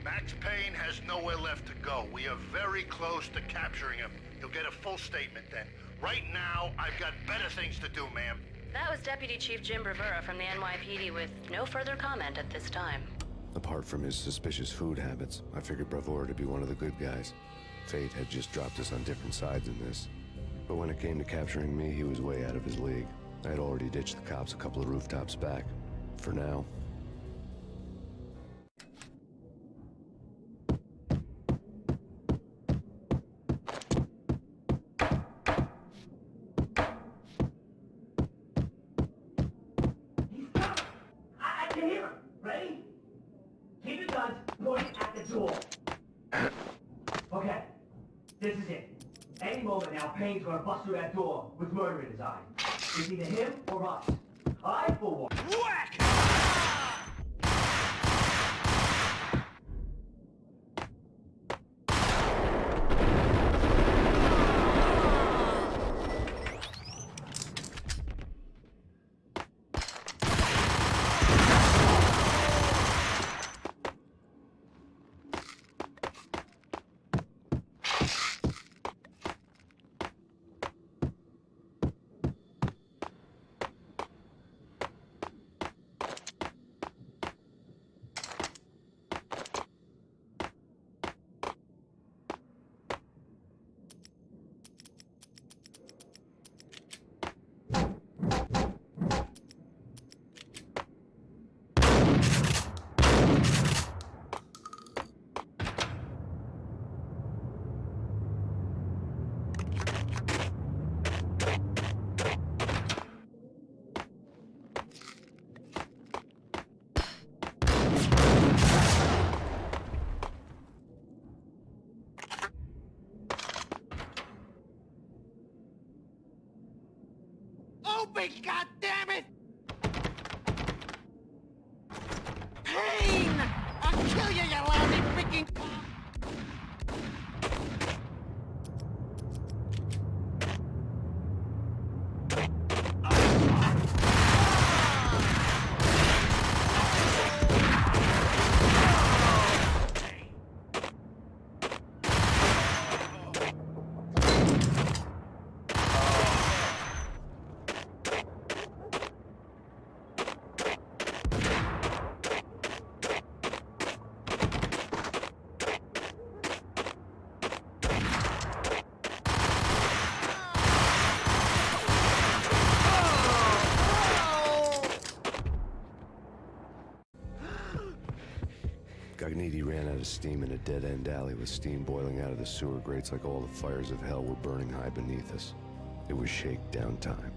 Max Payne has nowhere left to go. We are very close to capturing him. You'll get a full statement then. Right now, I've got better things to do, ma'am. That was Deputy Chief Jim Rivera from the NYPD with no further comment at this time. Apart from his suspicious food habits, I figured Bravura to be one of the good guys. Fate had just dropped us on different sides in this. But when it came to capturing me, he was way out of his league. I had already ditched the cops a couple of rooftops back. For now. I can hear him. Ready? Keep your guns pointing at the door. Okay, this is it. Any moment now, Payne's gonna bust through that door with murder in his eye. It's either him or us. I, for one. Whack! Open, goddammit! Payne! I'll kill you, you lousy freaking cop! steam in a dead-end alley with steam boiling out of the sewer grates like all the fires of hell were burning high beneath us. It was shakedown time.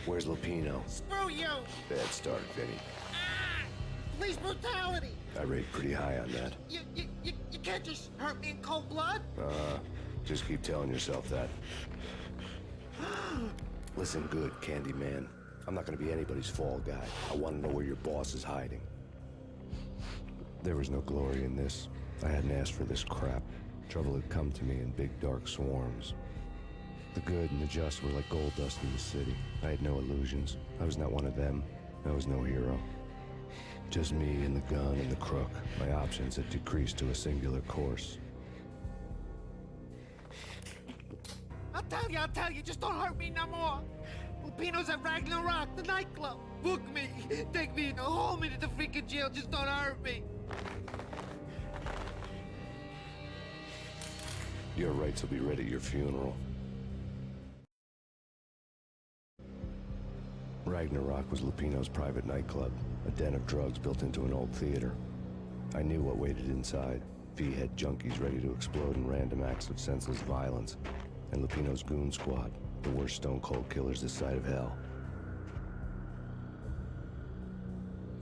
Where's Lupino? Screw you! Bad start, Vinny. Police brutality! I rate pretty high on that. You can't just hurt me in cold blood? Just keep telling yourself that. Listen good, Candyman. I'm not gonna be anybody's fall guy. I want to know where your boss is hiding. There was no glory in this. I hadn't asked for this crap. Trouble had come to me in big dark swarms. The good and the just were like gold dust in the city. I had no illusions. I was not one of them. I was no hero. Just me and the gun and the crook. My options had decreased to a singular course. I'll tell you, just don't hurt me no more. Lupino's at Ragnarok, the nightclub. Book me, take me, hold me to the freaking jail, just don't hurt me. Your rights will be ready at your funeral. Ragnarok was Lupino's private nightclub, a den of drugs built into an old theater. I knew what waited inside. V-head junkies ready to explode in random acts of senseless violence. And Lupino's goon squad, the worst stone-cold killers this side of hell.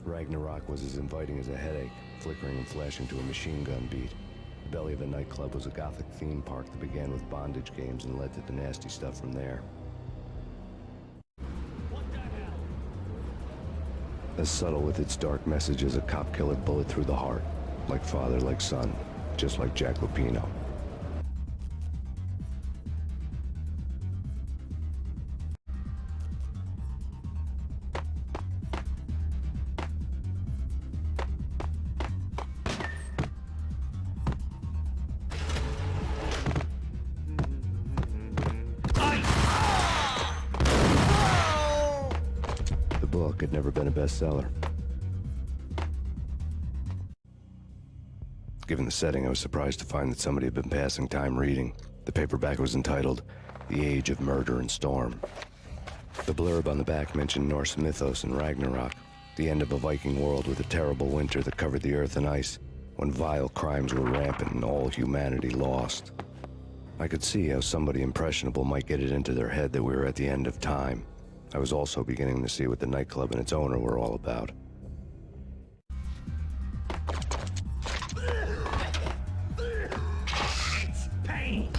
Ragnarok was as inviting as a headache, flickering and flashing to a machine gun beat. The belly of the nightclub was a gothic theme park that began with bondage games and led to the nasty stuff from there. As subtle with its dark message as a cop killer bullet through the heart. Like father, like son, just like Jack Lupino. The book had never been a bestseller. Given the setting, I was surprised to find that somebody had been passing time reading. The paperback was entitled, The Age of Murder and Storm. The blurb on the back mentioned Norse mythos and Ragnarok, the end of a Viking world with a terrible winter that covered the earth in ice, when vile crimes were rampant and all humanity lost. I could see how somebody impressionable might get it into their head that we were at the end of time. I was also beginning to see what the nightclub and its owner were all about. It's Payne!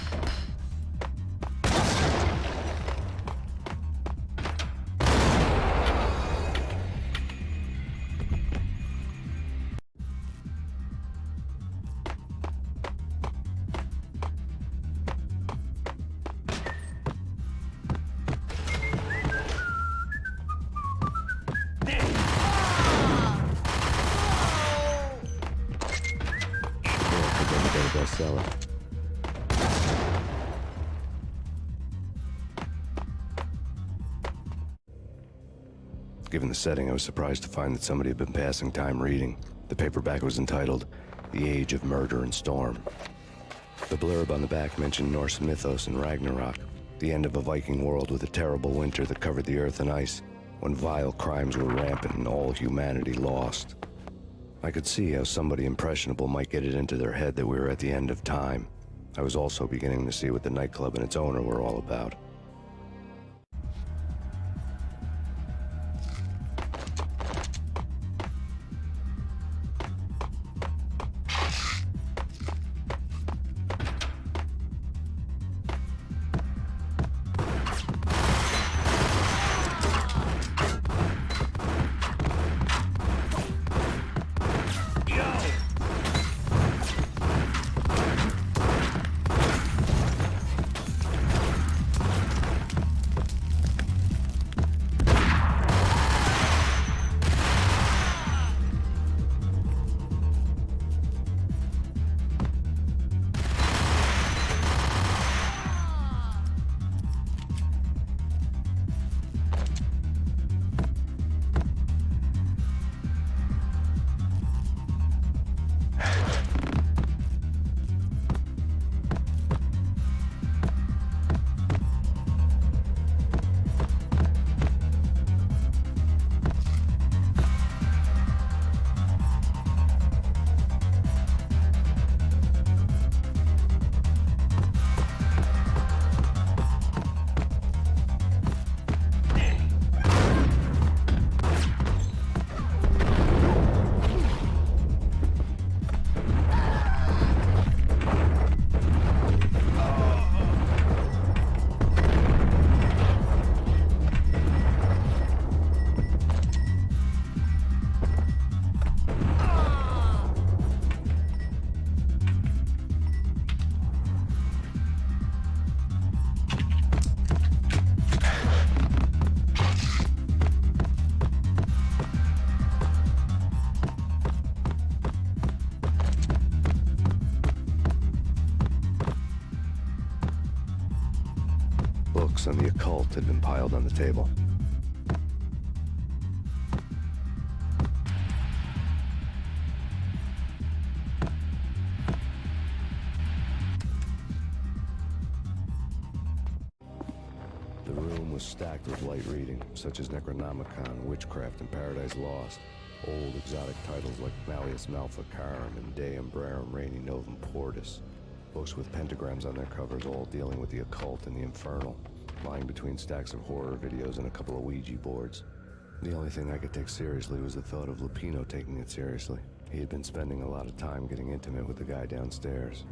Bestseller. Given the setting, I was surprised to find that somebody had been passing time reading. The paperback was entitled, The Age of Murder and Storm. The blurb on the back mentioned Norse mythos and Ragnarok, the end of a Viking world with a terrible winter that covered the earth in ice, when vile crimes were rampant and all humanity lost. I could see how somebody impressionable might get it into their head that we were at the end of time. I was also beginning to see what the nightclub and its owner were all about. books on the occult had been piled on the table. The room was stacked with light reading, such as Necronomicon, Witchcraft, and Paradise Lost. Old exotic titles like Malleus Maleficarum and De Umbrarum Reini Novum Portus. Books with pentagrams on their covers, all dealing with the occult and the infernal, lying between stacks of horror videos and a couple of Ouija boards. The only thing I could take seriously was the thought of Lupino taking it seriously. He had been spending a lot of time getting intimate with the guy downstairs.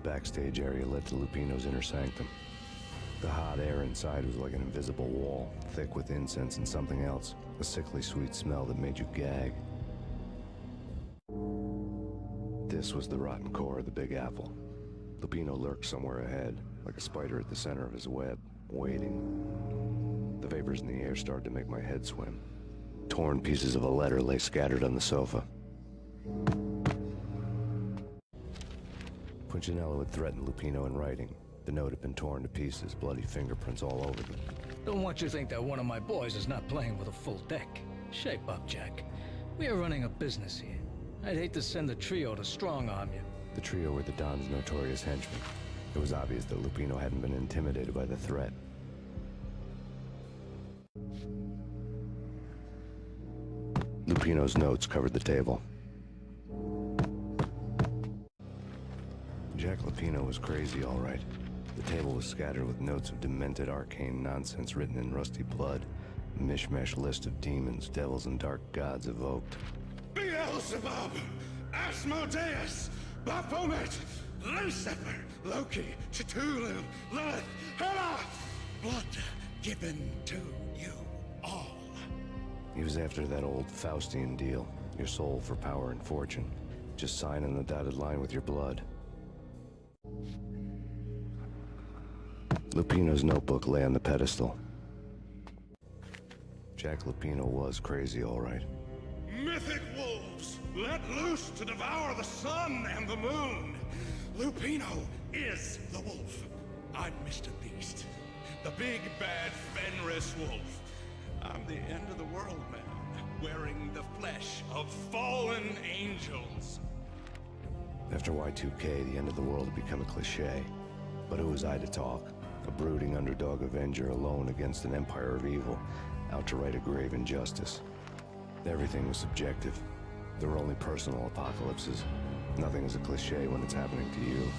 The backstage area led to Lupino's inner sanctum. The hot air inside was like an invisible wall, thick with incense and something else, a sickly sweet smell that made you gag. This was the rotten core of the Big Apple. Lupino lurked somewhere ahead, like a spider at the center of his web, waiting. The vapors in the air started to make my head swim. Torn pieces of a letter lay scattered on the sofa. Punchinello had threatened Lupino in writing. The note had been torn to pieces, bloody fingerprints all over them. Don't want you to think that one of my boys is not playing with a full deck. Shape up, Jack. We are running a business here. I'd hate to send the trio to strong-arm you. The trio were the Don's notorious henchmen. It was obvious that Lupino hadn't been intimidated by the threat. Lupino's notes covered the table. Jack Lupino was crazy, all right. The table was scattered with notes of demented arcane nonsense written in rusty blood. A mishmash list of demons, devils, and dark gods evoked. Beelzebub, Asmodeus, Baphomet, Lucifer, Loki, Cthulhu, Lilith, Hela! Blood given to you all. He was after that old Faustian deal. Your soul for power and fortune. Just sign on the dotted line with your blood. Lupino's notebook lay on the pedestal. Jack Lupino was crazy, all right. Mythic wolves, let loose to devour the sun and the moon. Lupino is the wolf. I'm Mr. Beast, the big bad Fenris wolf. I'm the end of the world man, wearing the flesh of fallen angels. After Y2K, the end of the world had become a cliché. But who was I to talk? A brooding underdog avenger alone against an empire of evil, out to right a grave injustice. Everything was subjective. There were only personal apocalypses. Nothing is a cliché when it's happening to you.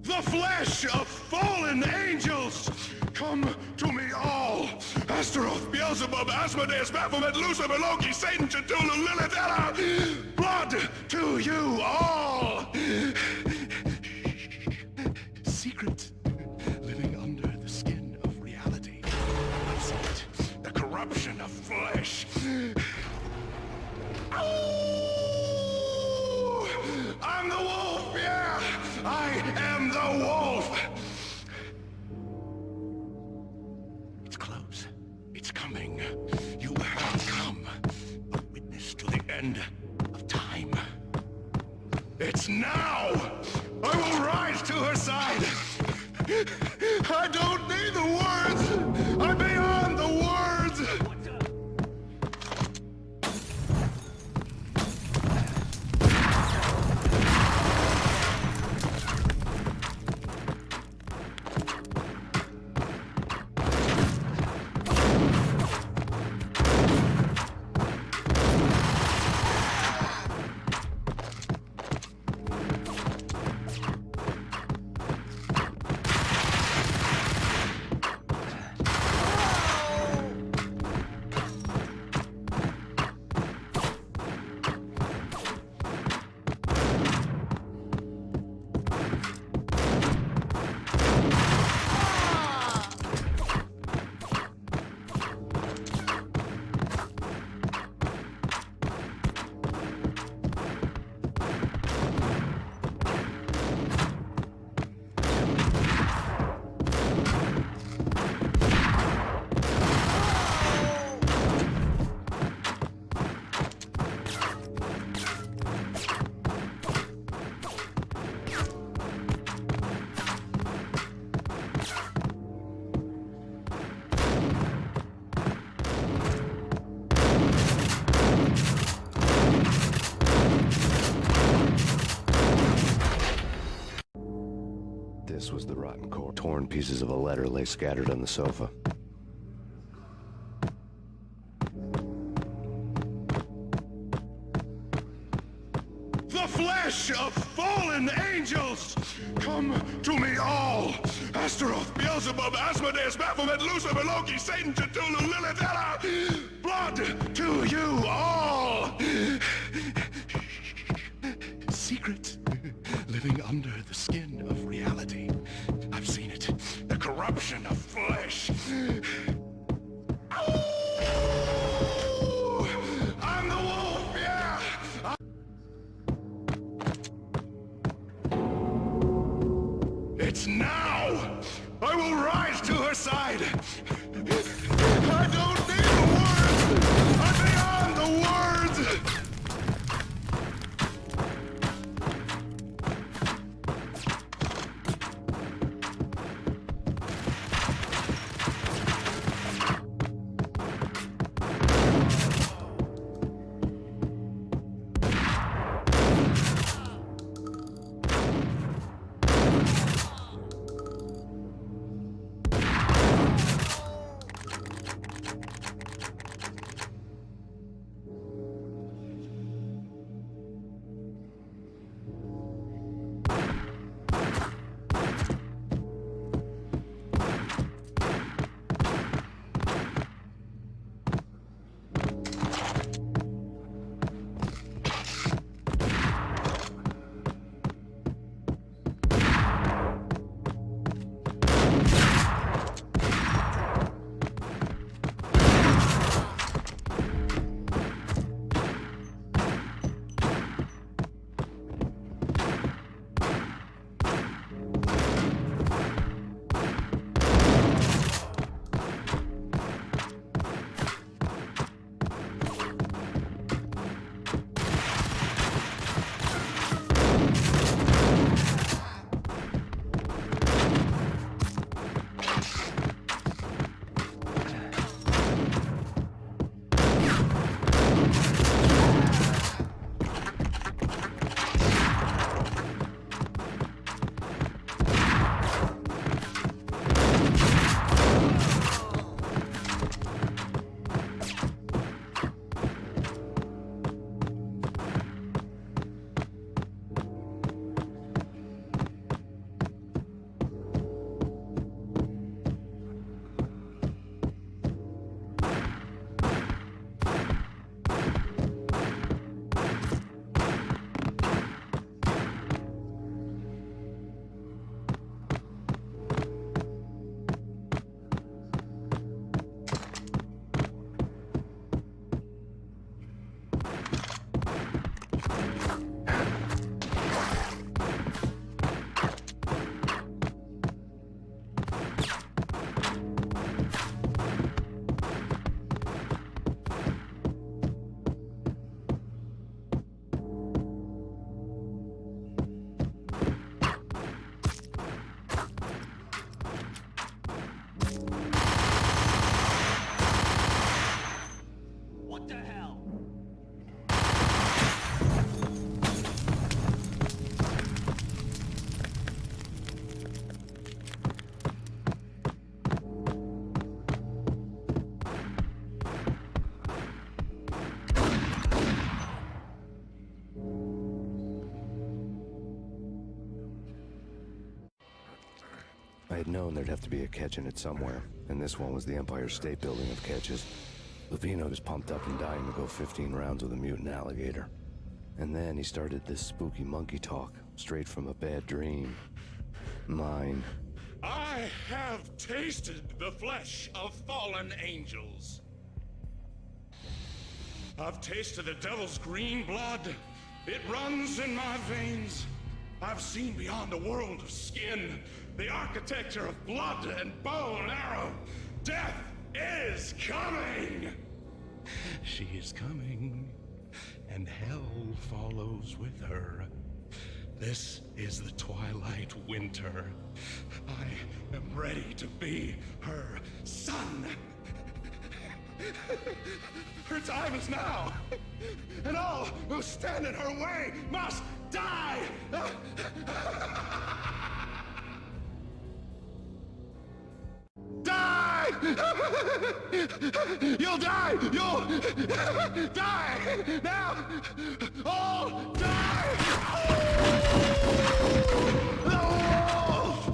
The flesh of fallen angels! Come to me all! Astaroth, Beelzebub, Asmodeus, Baphomet, Lucifer, Loki, Satan, Cthulhu, Lilith, Hela! Blood to you all! Secret, living under the skin of reality. What's it? The corruption of flesh. Ow! I'm the wolf, yeah! I am the wolf! It's close. It's coming. You have come. A witness to the end of time. It's now! I will rise to her side! I don't need the words! I'm beyond the words! This was the rotten core. Torn pieces of a letter lay scattered on the sofa. The the flesh of fallen angels! Come to me all! Astaroth, Beelzebub, Asmodeus, Baphomet, Lucifer, Loki, Satan, Cthulhu, Lilith, Ella! Blood to you all! Secret, living under the skin of reality. I've seen it. The corruption of flesh. I'm the wolf, yeah! It's now! I will rise to her side! I don't need the words! I'm beyond the words! I had known there'd have to be a catch in it somewhere, and this one was the Empire State Building of catches. Lupino was pumped up and dying to go 15 rounds with a mutant alligator. And then he started this spooky monkey talk, straight from a bad dream. Mine. I have tasted the flesh of fallen angels. I've tasted the devil's green blood. It runs in my veins. I've seen beyond the world of skin, the architecture of blood and bow and arrow. Death is coming! She is coming, and hell follows with her. This is the twilight winter. I am ready to be her son. Her time is now, and all who stand in her way must die! Die! You'll die! You'll die! Now! All die! The wolf!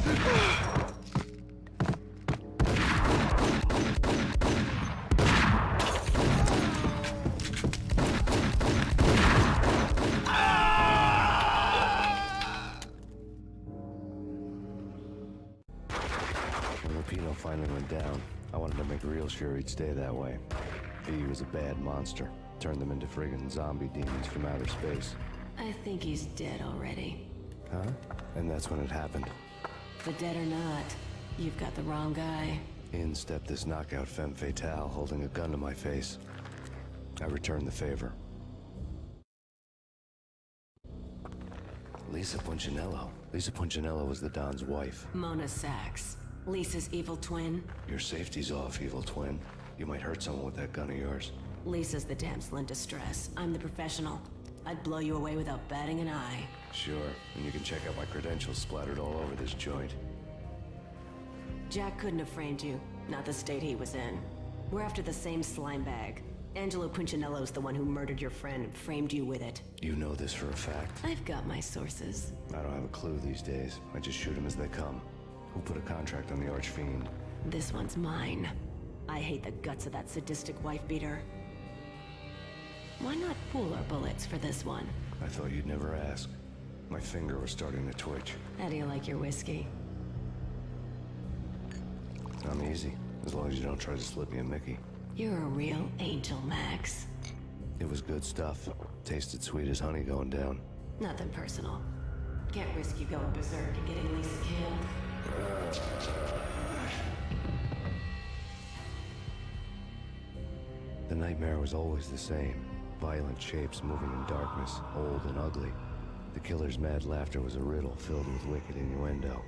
When Lupino finally went down, I wanted to make real sure he'd stay that way. V was a bad monster. Turned them into friggin' zombie demons from outer space. I think he's dead already. Huh? And that's when it happened. But dead or not, you've got the wrong guy. In stepped this knockout femme fatale, holding a gun to my face. I returned the favor. Lisa Punchinello. Lisa Punchinello was the Don's wife. Mona Sachs. Lisa's evil twin. Your safety's off, evil twin. You might hurt someone with that gun of yours. Lisa's the damsel in distress. I'm the professional. I'd blow you away without batting an eye. Sure, and you can check out my credentials splattered all over this joint. Jack couldn't have framed you. Not the state he was in. We're after the same slime bag. Angelo Punchinello's the one who murdered your friend and framed you with it. You know this for a fact. I've got my sources. I don't have a clue these days. I just shoot them as they come. Who put a contract on the Archfiend? This one's mine. I hate the guts of that sadistic wife-beater. Why not pool our bullets for this one? I thought you'd never ask. My finger was starting to twitch. How do you like your whiskey? I'm easy, as long as you don't try to slip me a Mickey. You're a real angel, Max. It was good stuff. Tasted sweet as honey going down. Nothing personal. Can't risk you going berserk and getting Lisa killed. The nightmare was always the same. Violent shapes moving in darkness, old and ugly. The killer's mad laughter was a riddle filled with wicked innuendo.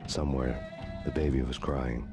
Somewhere, the baby was crying.